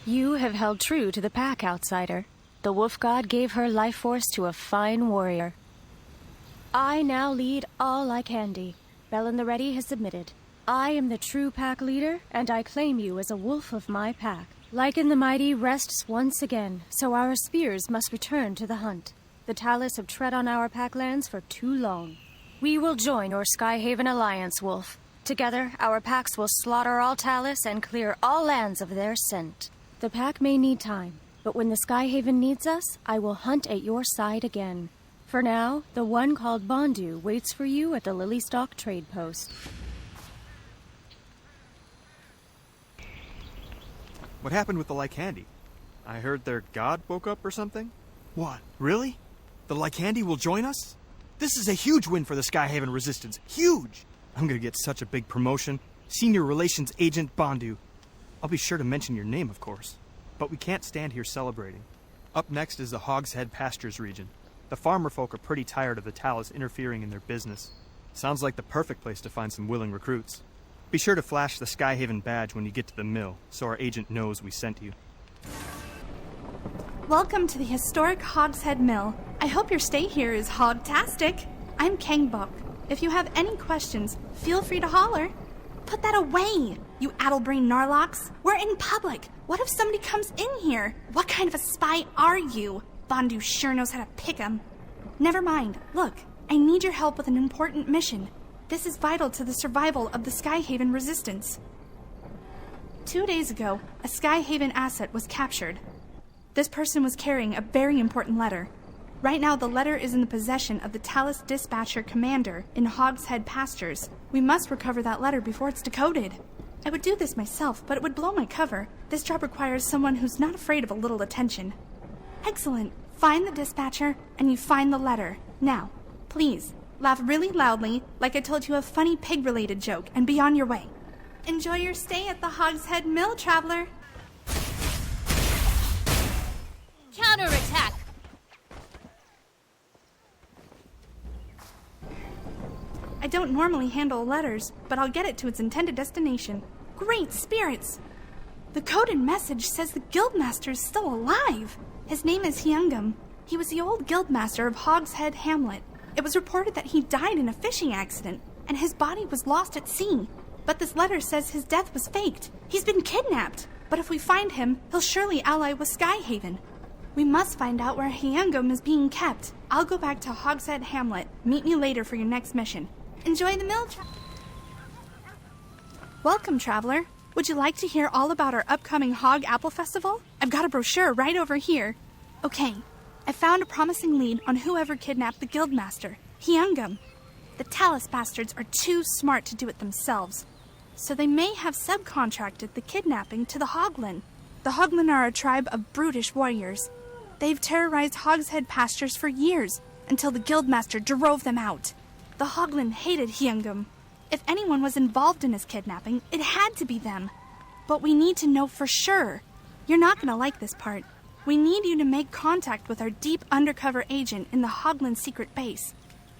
You have held true to the pack, outsider. The wolf god gave her life force to a fine warrior. I now lead all Lycandi. Bellin the Ready has submitted. I am the true pack leader, and I claim you as a wolf of my pack. Lycan the Mighty rests once again, so our spears must return to the hunt. The Talus have tread on our pack lands for too long. We will join your Skyhaven alliance, wolf. Together, our packs will slaughter all Talus and clear all lands of their scent. The pack may need time, but when the Skyhaven needs us, I will hunt at your side again. For now, the one called Bondu waits for you at the Lilystock trade post. What happened with the Lycandi? I heard their god woke up or something? What, really? The Lycandi will join us? This is a huge win for the Skyhaven Resistance. Huge! I'm gonna get such a big promotion. Senior Relations Agent Bondu. I'll be sure to mention your name, of course. But we can't stand here celebrating. Up next is the Hogshead Pastures region. The farmer folk are pretty tired of the Talus interfering in their business. Sounds like the perfect place to find some willing recruits. Be sure to flash the Skyhaven badge when you get to the mill, so our agent knows we sent you. Welcome to the historic Hogshead Mill. I hope your stay here is hogtastic. I'm Kangbok. If you have any questions, feel free to holler. Put that away, you addle-brained Narlocks. We're in public. What if somebody comes in here? What kind of a spy are you? Bondu sure knows how to pick 'em. Never mind. Look, I need your help with an important mission. This is vital to the survival of the Skyhaven Resistance. 2 days ago, a Skyhaven asset was captured. This person was carrying a very important letter. Right now, the letter is in the possession of the Talus Dispatcher Commander in Hogshead Pastures. We must recover that letter before it's decoded. I would do this myself, but it would blow my cover. This job requires someone who's not afraid of a little attention. Excellent. Find the dispatcher, and you find the letter. Now, please, laugh really loudly, like I told you a funny pig-related joke, and be on your way. Enjoy your stay at the Hogshead Mill, traveler. Counterattack! I don't normally handle letters, but I'll get it to its intended destination. Great spirits! The coded message says the Guildmaster is still alive. His name is Hyungam. He was the old Guildmaster of Hogshead Hamlet. It was reported that he died in a fishing accident, and his body was lost at sea. But this letter says his death was faked. He's been kidnapped. But if we find him, he'll surely ally with Skyhaven. We must find out where Hyungam is being kept. I'll go back to Hogshead Hamlet. Meet me later for your next mission. Enjoy the mill, Welcome, traveler. Would you like to hear all about our upcoming Hog Apple Festival? I've got a brochure right over here. Okay, I found a promising lead on whoever kidnapped the Guildmaster, Hyungam. The Talus bastards are too smart to do it themselves, so they may have subcontracted the kidnapping to the Hoglin. The Hoglin are a tribe of brutish warriors. They've terrorized Hogshead pastures for years, until the Guildmaster drove them out. The Hoglin hated Hyungam. If anyone was involved in his kidnapping, it had to be them. But we need to know for sure. You're not going to like this part. We need you to make contact with our deep undercover agent in the Hoglin secret base.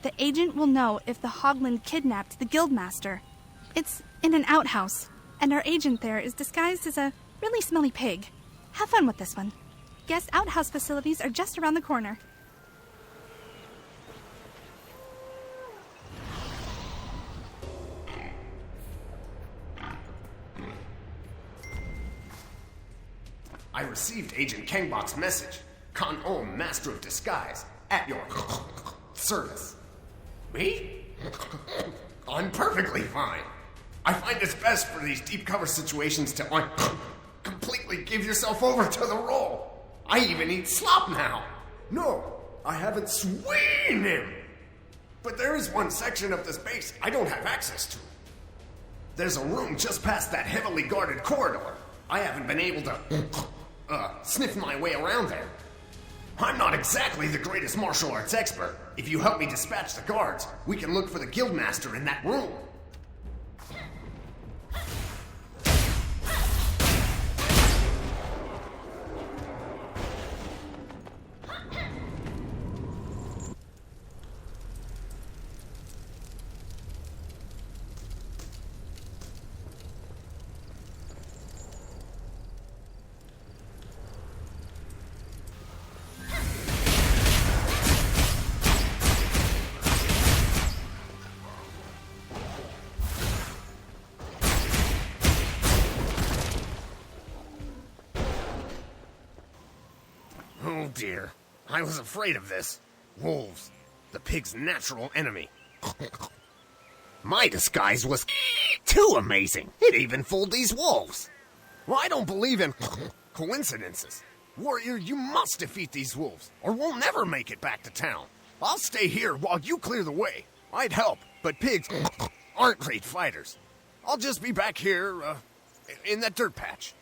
The agent will know if the Hoglin kidnapped the Guildmaster. It's in an outhouse, and our agent there is disguised as a really smelly pig. Have fun with this one. Guest outhouse facilities are just around the corner. I received Agent Kangbok's message. Kan-Om, Master of Disguise, at your service. Me? I'm perfectly fine. I find it's best for these deep cover situations to completely give yourself over to the role. I even eat slop now. No, I haven't seen him. But there is one section of this base I don't have access to. There's a room just past that heavily guarded corridor. I haven't been able to sniff my way around there. I'm not exactly the greatest martial arts expert. If you help me dispatch the guards, we can look for the Guildmaster in that room. Oh dear, I was afraid of this. Wolves, the pig's natural enemy. My disguise was too amazing. It even fooled these wolves. Well, I don't believe in coincidences. Warrior, you must defeat these wolves, or we'll never make it back to town. I'll stay here while you clear the way. I'd help, but pigs aren't great fighters. I'll just be back here, in that dirt patch.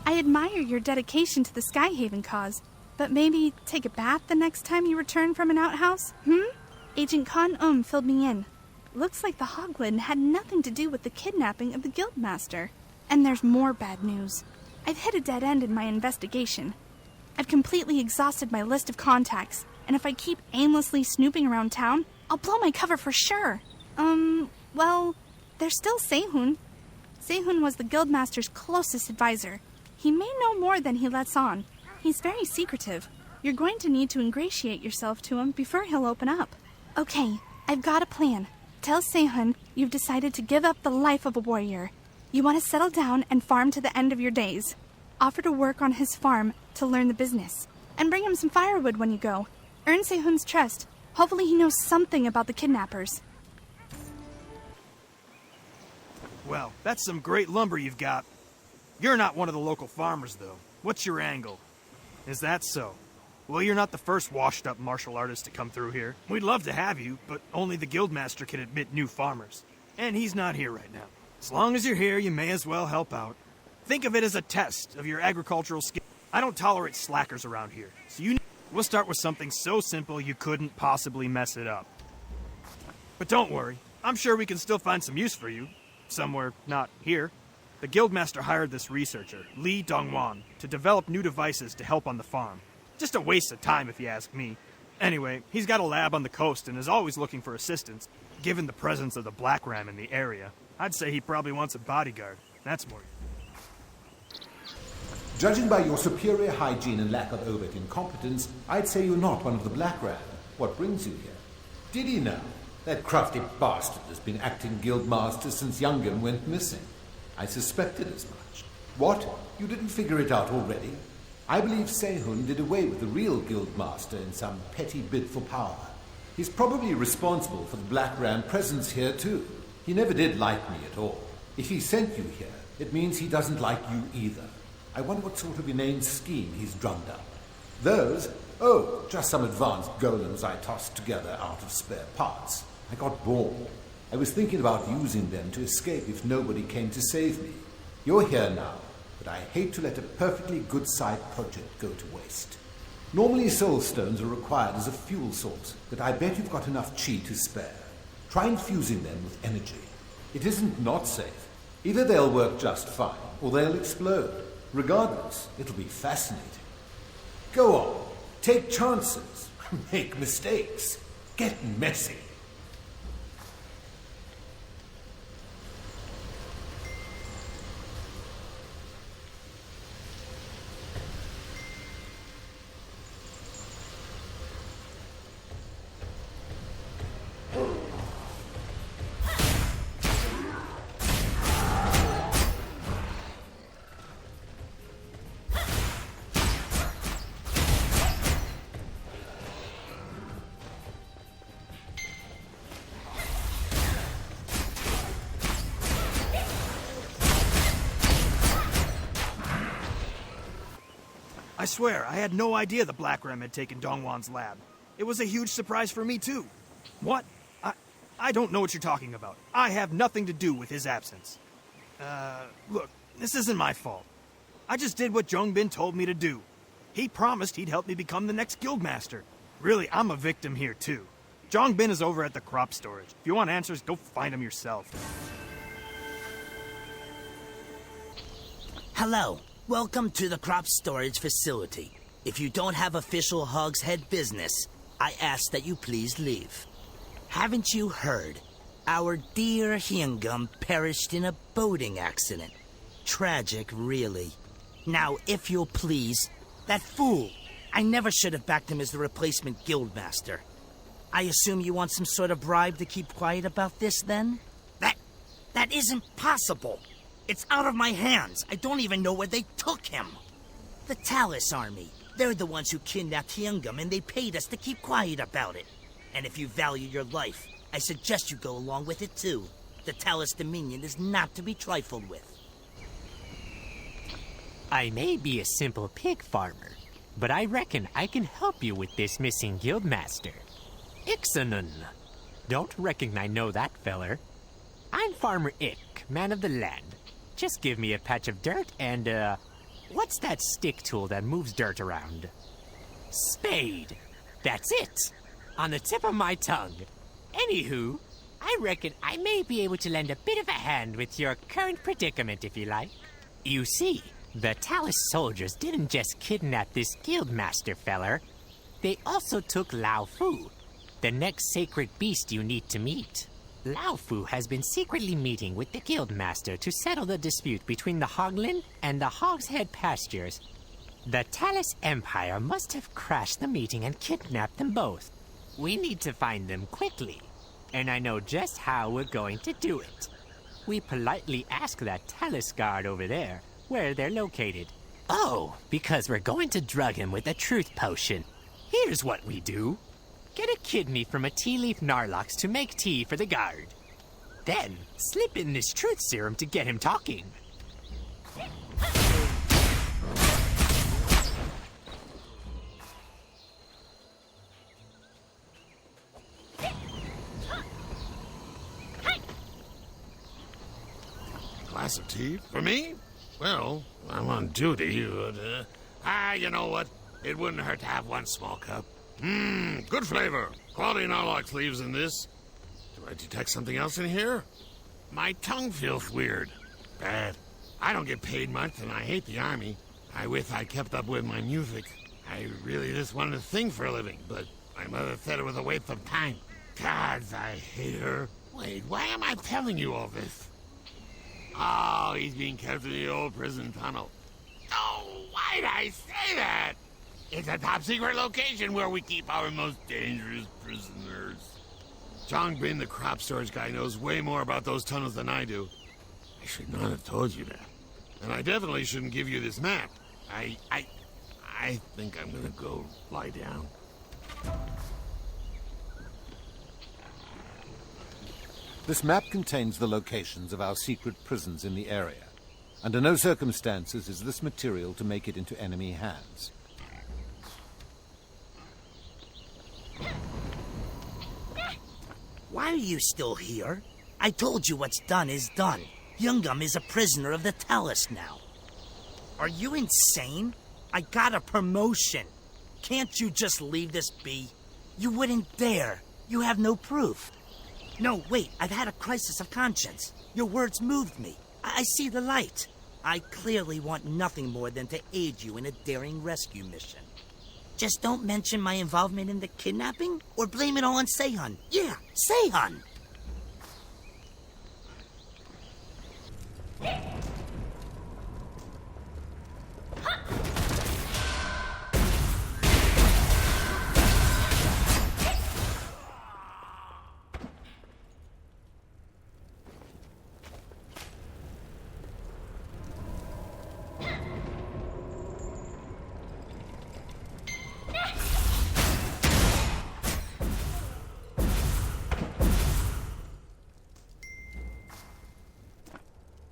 I admire your dedication to the Skyhaven cause, but maybe take a bath the next time you return from an outhouse? Agent Kan-Um filled me in. Looks like the Hoglin had nothing to do with the kidnapping of the Guildmaster. And there's more bad news. I've hit a dead end in my investigation. I've completely exhausted my list of contacts, and if I keep aimlessly snooping around town, I'll blow my cover for sure. Well, there's still Sehun. Sehun was the Guildmaster's closest advisor. He may know more than he lets on. He's very secretive. You're going to need to ingratiate yourself to him before he'll open up. Okay, I've got a plan. Tell Sehun you've decided to give up the life of a warrior. You want to settle down and farm to the end of your days. Offer to work on his farm to learn the business. And bring him some firewood when you go. Earn Sehun's trust. Hopefully he knows something about the kidnappers. Well, that's some great lumber you've got. You're not one of the local farmers, though. What's your angle? Is that so? Well, you're not the first washed-up martial artist to come through here. We'd love to have you, but only the guildmaster can admit new farmers. And he's not here right now. As long as you're here, you may as well help out. Think of it as a test of your agricultural skill. I don't tolerate slackers around here, so we'll start with something so simple you couldn't possibly mess it up. But don't worry, I'm sure we can still find some use for you. Somewhere not here. The guildmaster hired this researcher, Li Dongwan, to develop new devices to help on the farm. Just a waste of time if you ask me. Anyway, he's got a lab on the coast and is always looking for assistance. Given the presence of the Black Ram in the area, I'd say he probably wants a bodyguard. That's more. Judging by your superior hygiene and lack of overt incompetence, I'd say you're not one of the Black Ram. What brings you here? Did he know? That crafty bastard has been acting guildmaster since Youngin went missing. I suspected as much. What? You didn't figure it out already? I believe Sehun did away with the real guildmaster in some petty bid for power. He's probably responsible for the Black Ram presence here too. He never did like me at all. If he sent you here, it means he doesn't like you either. I wonder what sort of inane scheme he's drummed up. Those? Oh, just some advanced golems I tossed together out of spare parts. I got bored. I was thinking about using them to escape if nobody came to save me. You're here now, but I hate to let a perfectly good side project go to waste. Normally soul stones are required as a fuel source, but I bet you've got enough chi to spare. Try infusing them with energy. It isn't not safe. Either they'll work just fine, or they'll explode. Regardless, it'll be fascinating. Go on, take chances, make mistakes, get messy. I swear, I had no idea the Black Ram had taken Dongwan's lab. It was a huge surprise for me, too. What? I don't know what you're talking about. I have nothing to do with his absence. Look, this isn't my fault. I just did what Jongbin told me to do. He promised he'd help me become the next guildmaster. Really, I'm a victim here, too. Jongbin is over at the crop storage. If you want answers, go find him yourself. Hello. Welcome to the crop storage facility. If you don't have official Hogshead business, I ask that you please leave. Haven't you heard? Our dear Hyungum perished in a boating accident. Tragic, really. Now, if you'll please, that fool. I never should have backed him as the replacement guildmaster. I assume you want some sort of bribe to keep quiet about this, then? That isn't possible. It's out of my hands. I don't even know where they took him. The Talus Army. They're the ones who kidnapped Hyungum, and they paid us to keep quiet about it. And if you value your life, I suggest you go along with it, too. The Talus Dominion is not to be trifled with. I may be a simple pig farmer, but I reckon I can help you with this missing guildmaster. Iksanun. Don't reckon I know that feller. I'm Farmer Ik, man of the land. Just give me a patch of dirt and, what's that stick tool that moves dirt around? Spade. That's it. On the tip of my tongue. Anywho, I reckon I may be able to lend a bit of a hand with your current predicament, if you like. You see, the Talus soldiers didn't just kidnap this guildmaster feller. They also took Lao Fu, the next sacred beast you need to meet. Lao Fu has been secretly meeting with the guildmaster to settle the dispute between the Hoglin and the Hogshead pastures. The Talus Empire must have crashed the meeting and kidnapped them both. We need to find them quickly, and I know just how we're going to do it. We politely ask that Talus guard over there where they're located. Oh, because we're going to drug him with a truth potion. Here's what we do. Get a kidney from a tea leaf Narlox to make tea for the guard. Then, slip in this truth serum to get him talking. glass of tea? For me? Well, I'm on duty, but, you know what? It wouldn't hurt to have one small cup. Good flavor. Quality Narlox leaves in this. Do I detect something else in here? My tongue feels weird. Bad. I don't get paid much, and I hate the army. I wish I kept up with my music. I really just wanted to sing for a living, but my mother said it was a waste of time. Gods, I hate her. Wait, why am I telling you all this? Oh, he's being kept in the old prison tunnel. Oh, why'd I say that? It's a top-secret location where we keep our most dangerous prisoners. John Bin, the crop storage guy, knows way more about those tunnels than I do. I should not have told you that. And I definitely shouldn't give you this map. I think I'm gonna go lie down. This map contains the locations of our secret prisons in the area. Under no circumstances is this material to make it into enemy hands. Why are you still here? I told you what's done is done. Youngum is a prisoner of the Talus now. Are you insane? I got a promotion. Can't you just leave this be? You wouldn't dare. You have no proof. No, wait, I've had a crisis of conscience. Your words moved me. I see the light. I clearly want nothing more than to aid you in a daring rescue mission. Just don't mention my involvement in the kidnapping, or blame it all on Sehun. Yeah, Sehun!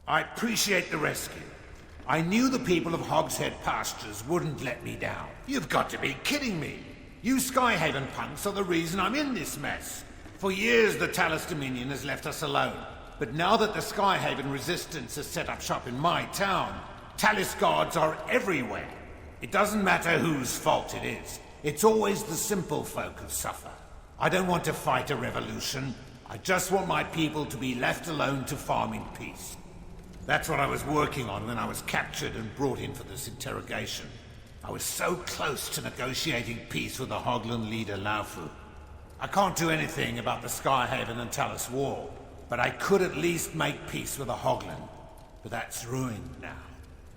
I appreciate the rescue. I knew the people of Hogshead Pastures wouldn't let me down. You've got to be kidding me. You Skyhaven punks are the reason I'm in this mess. For years, the Talus Dominion has left us alone. But now that the Skyhaven Resistance has set up shop in my town, Talus guards are everywhere. It doesn't matter whose fault it is. It's always the simple folk who suffer. I don't want to fight a revolution. I just want my people to be left alone to farm in peace. That's what I was working on when I was captured and brought in for this interrogation. I was so close to negotiating peace with the Hoglan leader Laufu. I can't do anything about the Skyhaven and Talus war, but I could at least make peace with the Hoglan. But that's ruined now.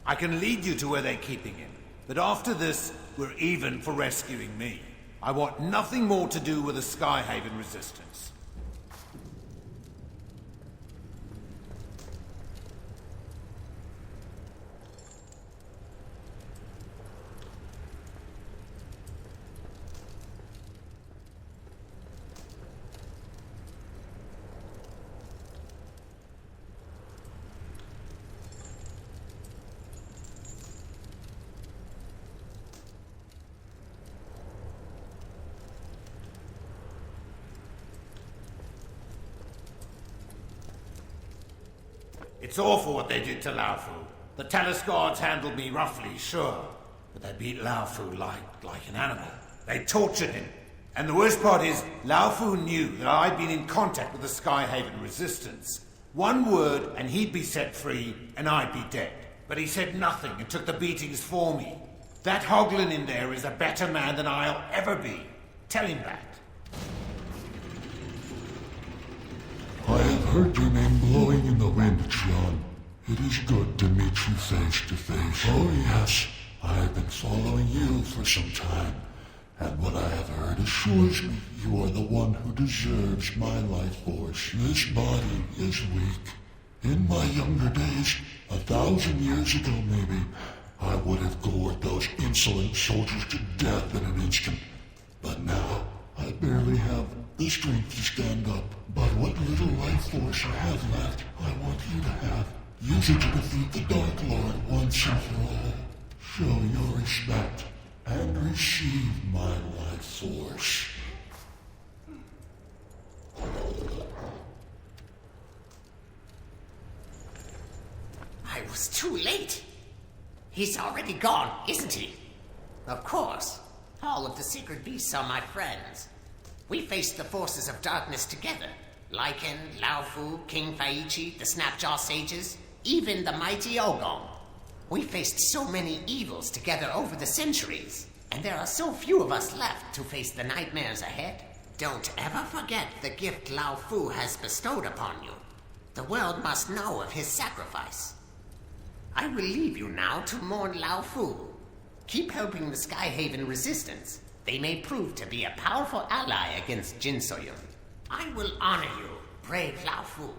I can lead you to where they're keeping him, but after this, we're even for rescuing me. I want nothing more to do with the Skyhaven Resistance. It's awful what they did to Laufu. The Talus guards handled me roughly, sure, but they beat Laufu like an animal. They tortured him. And the worst part is, Laufu knew that I'd been in contact with the Skyhaven Resistance. One word and he'd be set free, and I'd be dead. But he said nothing and took the beatings for me. That Hoglan in there is a better man than I'll ever be. Tell him that. I have heard your name blowing in the wind, John. It is good to meet you face to face. Oh yes, I have been following you for some time, and what I have heard assures me you are the one who deserves my life force. This body is weak. In my younger days, 1,000 years ago maybe, I would have gored those insolent soldiers to death in an instant. But now, I barely have the strength to stand up. But what little life force I have left, I want you to have. Use it to defeat the Dark Lord once and for all. Show your respect and receive my life force. It's too late. He's already gone, isn't he? Of course. All of the secret beasts are my friends. We faced the forces of darkness together. Lycan, Laofu, King Faichi, the Snapjaw Sages, even the mighty Ogong. We faced so many evils together over the centuries, and there are so few of us left to face the nightmares ahead. Don't ever forget the gift Laofu has bestowed upon you. The world must know of his sacrifice. I will leave you now to mourn Laofu. Keep helping the Skyhaven resistance. They may prove to be a powerful ally against Jinsoyun. I will honor you, brave Laofu.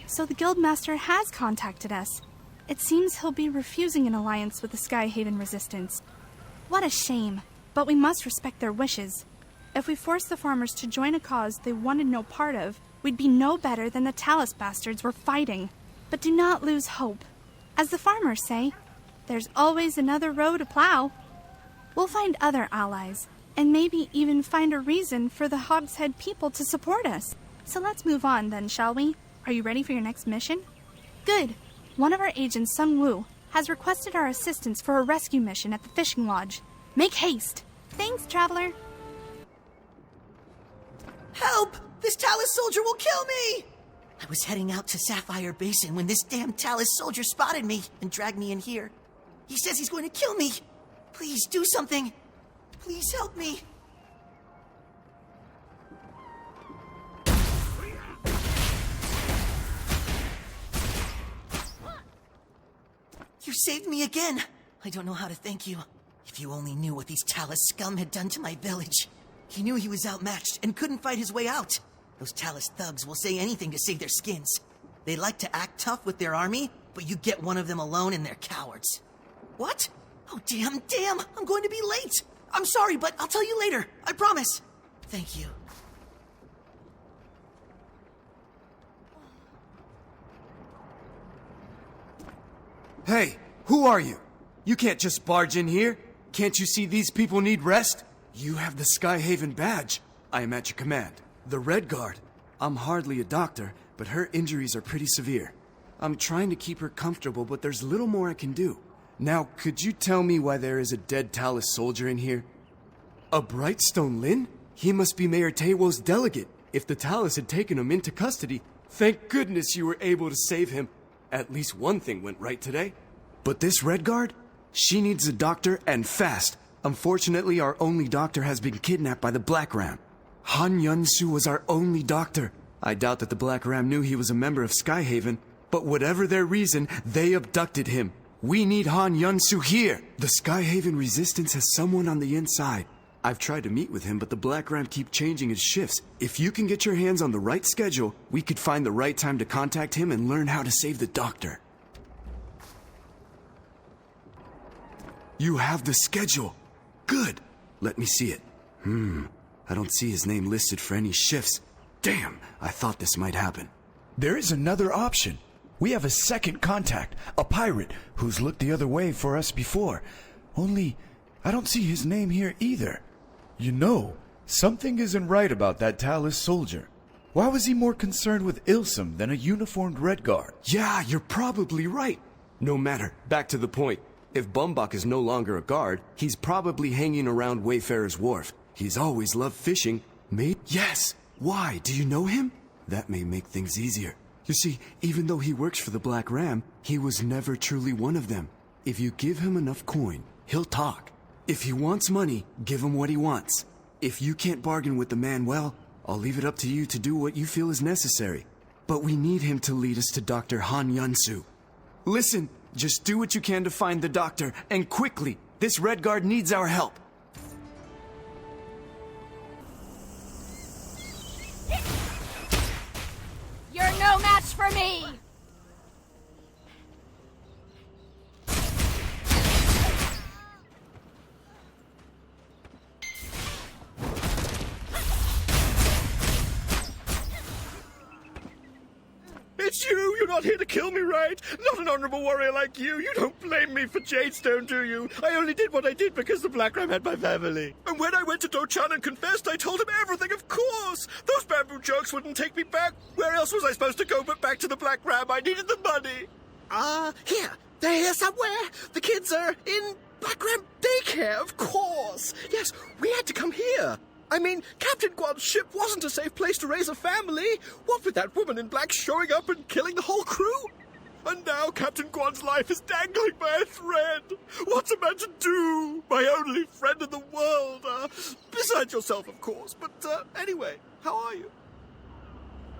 So the Guildmaster has contacted us. It seems he'll be refusing an alliance with the Skyhaven resistance. What a shame, but we must respect their wishes. If we force the farmers to join a cause they wanted no part of, we'd be no better than the Talus bastards we're fighting. But do not lose hope. As the farmers say, there's always another row to plow. We'll find other allies, and maybe even find a reason for the Hogshead people to support us. So let's move on then, shall we? Are you ready for your next mission? Good. One of our agents, Sung Woo, has requested our assistance for a rescue mission at the fishing lodge. Make haste. Thanks, traveler. Help! This Talus soldier will kill me! I was heading out to Sapphire Basin when this damn Talus soldier spotted me and dragged me in here. He says he's going to kill me. Please do something. Please help me. You saved me again. I don't know how to thank you. If you only knew what these Talus scum had done to my village. He knew he was outmatched and couldn't fight his way out. Those Talus thugs will say anything to save their skins. They like to act tough with their army, but you get one of them alone and they're cowards. What? Oh, damn, I'm going to be late. I'm sorry, but I'll tell you later. I promise. Thank you. Hey, who are you? You can't just barge in here. Can't you see these people need rest? You have the Skyhaven badge. I am at your command. The Red Guard. I'm hardly a doctor, but her injuries are pretty severe. I'm trying to keep her comfortable, but there's little more I can do. Now, could you tell me why there is a dead Talus soldier in here? A Brightstone Lin? He must be Mayor Taewo's delegate. If the Talus had taken him into custody, thank goodness you were able to save him. At least one thing went right today. But this Red Guard? She needs a doctor, and fast. Unfortunately, our only doctor has been kidnapped by the Black Ram. Han Yun-su was our only doctor. I doubt that the Black Ram knew he was a member of Skyhaven, but whatever their reason, they abducted him. We need Han Yun-su here. The Skyhaven resistance has someone on the inside. I've tried to meet with him, but the Black Ram keep changing his shifts. If you can get your hands on the right schedule, we could find the right time to contact him and learn how to save the doctor. You have the schedule. Good. Let me see it. I don't see his name listed for any shifts. Damn, I thought this might happen. There is another option. We have a second contact, a pirate, who's looked the other way for us before. Only, I don't see his name here either. You know, something isn't right about that Talus soldier. Why was he more concerned with Ilsum than a uniformed Red Guard? Yeah, you're probably right. No matter, back to the point. If Bumbok is no longer a guard, he's probably hanging around Wayfarer's Wharf. He's always loved fishing. Yes. Why? Do you know him? That may make things easier. You see, even though he works for the Black Ram, he was never truly one of them. If you give him enough coin, he'll talk. If he wants money, give him what he wants. If you can't bargain with the man well, I'll leave it up to you to do what you feel is necessary. But we need him to lead us to Dr. Han Yun-su. Listen, just do what you can to find the doctor, and quickly. This Red Guard needs our help. You're no match for me! It's you! You're not here to kill me, right? Not an honorable warrior like you! You don't blame me for Jadestone, do you? I only did what I did because the Black Ram had my family. And when I went to Do-chan and confessed, I told him everything, of course! Those bamboo jokes wouldn't take me back. Where else was I supposed to go but back to the Black Ram? I needed the money! Here. They're here somewhere. The kids are in Blackram Daycare, of course. Yes, we had to come here. I mean, Captain Guan's ship wasn't a safe place to raise a family. What with that woman in black showing up and killing the whole crew? And now Captain Guan's life is dangling by a thread. What's a man to do? My only friend in the world. Besides yourself, of course. But anyway, how are you?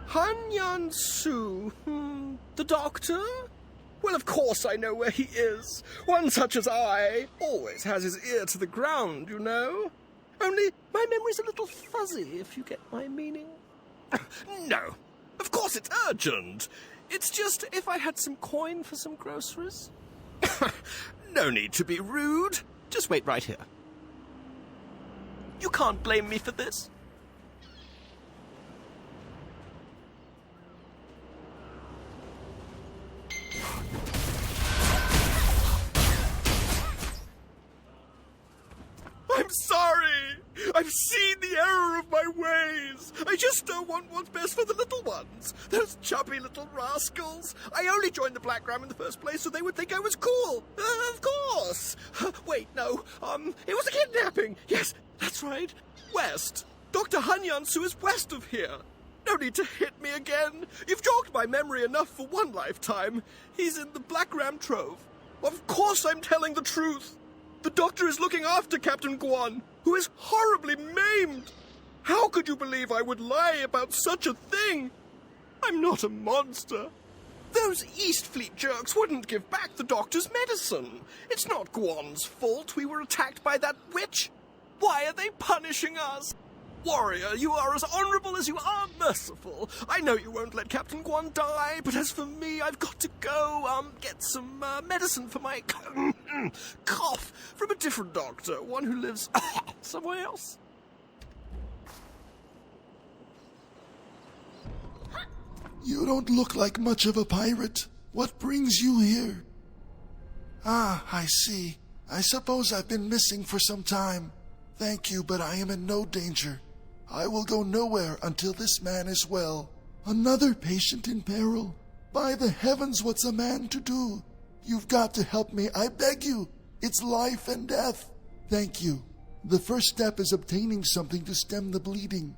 Han Su. The doctor? Well, of course I know where he is. One such as I always has his ear to the ground, you know. Only my memory's a little fuzzy, if you get my meaning. No, of course it's urgent. It's just if I had some coin for some groceries. No need to be rude. Just wait right here. You can't blame me for this. I'm sorry. I've seen the error of my ways. I just don't want what's best for the little ones. Those chubby little rascals. I only joined the Black Ram in the first place so they would think I was cool. Of course. Wait, no. It was a kidnapping. Yes, that's right. West. Dr. Han Su is west of here. No need to hit me again. You've jogged my memory enough for one lifetime. He's in the Black Ram Trove. Of course I'm telling the truth. The doctor is looking after Captain Guan, who is horribly maimed. How could you believe I would lie about such a thing? I'm not a monster. Those East Fleet jerks wouldn't give back the doctor's medicine. It's not Guan's fault we were attacked by that witch. Why are they punishing us? Warrior, you are as honorable as you are merciful. I know you won't let Captain Guan die, but as for me, I've got to go, get some medicine for my cough from a different doctor, one who lives somewhere else. You don't look like much of a pirate. What brings you here? Ah, I see. I suppose I've been missing for some time. Thank you, but I am in no danger. I will go nowhere until this man is well. Another patient in peril. By the heavens, what's a man to do? You've got to help me, I beg you. It's life and death. Thank you. The first step is obtaining something to stem the bleeding.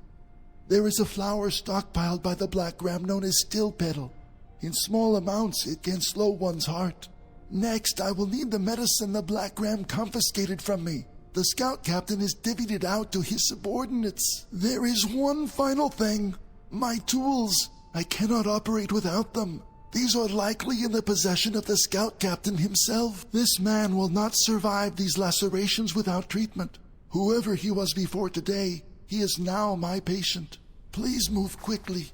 There is a flower stockpiled by the Black Ram known as still petal. In small amounts, it can slow one's heart. Next, I will need the medicine the Black Ram confiscated from me. The scout captain has divvied it out to his subordinates. There is one final thing. My tools. I cannot operate without them. These are likely in the possession of the scout captain himself. This man will not survive these lacerations without treatment. Whoever he was before today, he is now my patient. Please move quickly.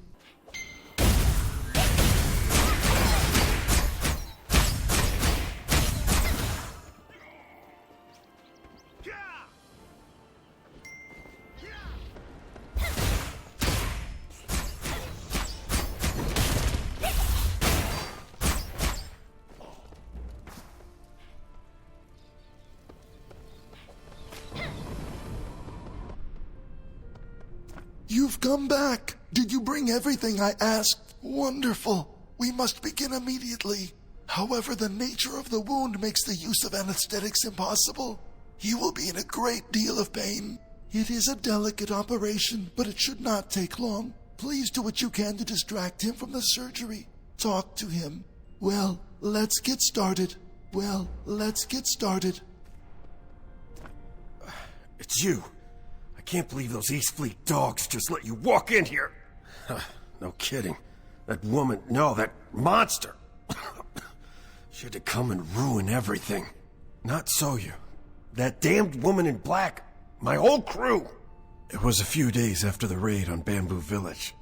You've come back. Did you bring everything I asked? Wonderful. We must begin immediately. However, the nature of the wound makes the use of anesthetics impossible. He will be in a great deal of pain. It is a delicate operation, but it should not take long. Please do what you can to distract him from the surgery. Talk to him. Well, let's get started. It's you. I can't believe those East Fleet dogs just let you walk in here. No kidding. That woman, no, that monster. She had to come and ruin everything. Not so you. That damned woman in black. My whole crew. It was a few days after the raid on Bamboo Village.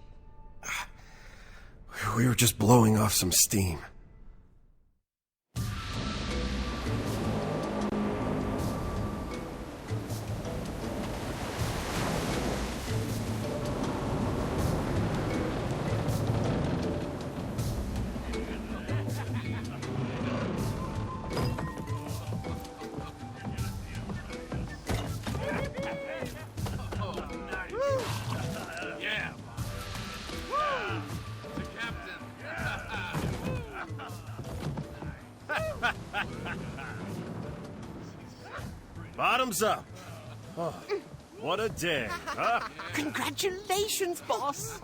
We were just blowing off some steam. Bottoms up. Oh, what a day, huh? Congratulations, boss.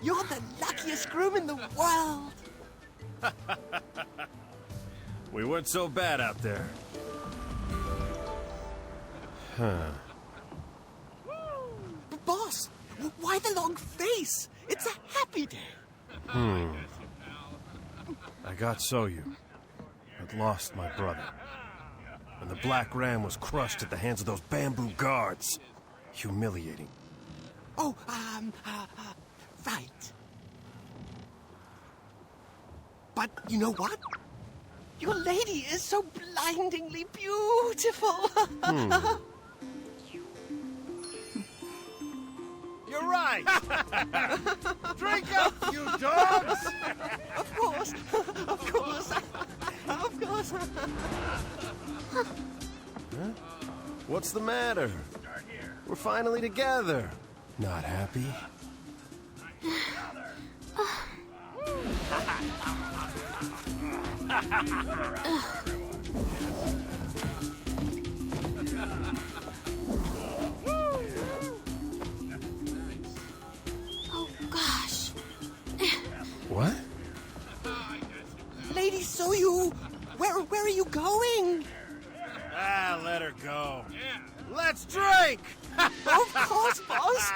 You're the luckiest groom in the world. We weren't so bad out there. Huh. Boss, why the long face? It's a happy day. I got Soyu. I'd lost my brother. And the Black Ram was crushed at the hands of those bamboo guards. Humiliating. Oh, right. But you know what? Your lady is so blindingly beautiful. You're right! Drink up, you dogs! Of course, of course, of course. Huh? What's the matter? We're finally together. Not happy? Oh, gosh. What? Lady Soyu, where are you going? Ah, let her go. Let's drink! Of course, boss.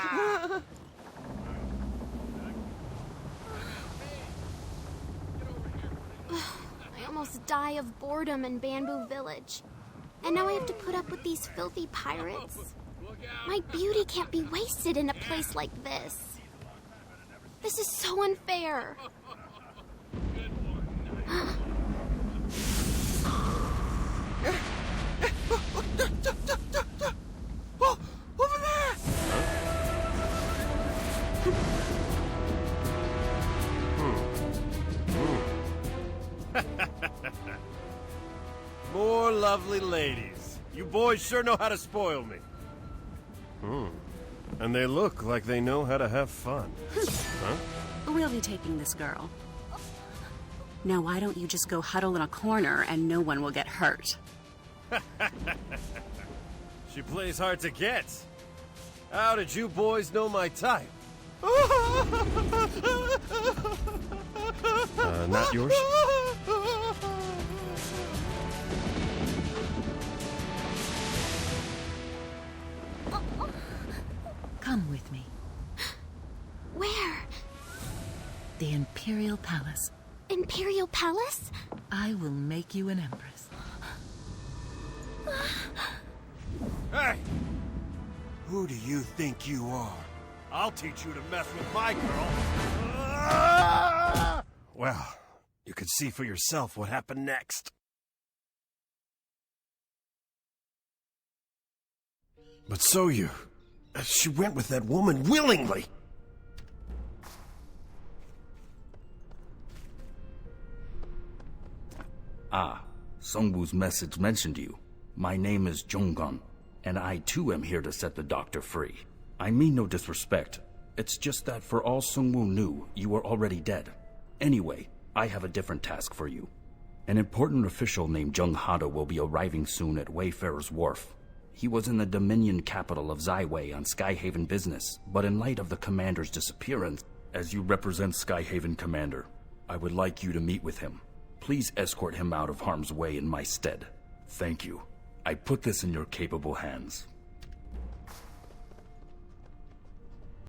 I almost die of boredom in Bamboo Village. And now I have to put up with these filthy pirates. My beauty can't be wasted in a place like this. This is so unfair. Oh, over there! More lovely ladies. You boys sure know how to spoil me. And they look like they know how to have fun. Huh? We'll be taking this girl. Now, why don't you just go huddle in a corner and no one will get hurt? She plays hard to get. How did you boys know my type? Not yours? Come with me. Where? The Imperial Palace. Imperial Palace? I will make you an empress. Hey! Who do you think you are? I'll teach you to mess with my girl. Well, you can see for yourself what happened next. But Soyu, she went with that woman willingly. Ah, Songwoo's message mentioned you. My name is Zhonggan, and I too am here to set the doctor free. I mean no disrespect. It's just that for all Songwoo knew, you were already dead. Anyway, I have a different task for you. An important official named Zheng Hada will be arriving soon at Wayfarer's Wharf. He was in the Dominion capital of Zaiwei on Skyhaven business, but in light of the commander's disappearance, as you represent Skyhaven Commander, I would like you to meet with him. Please escort him out of harm's way in my stead. Thank you. I put this in your capable hands.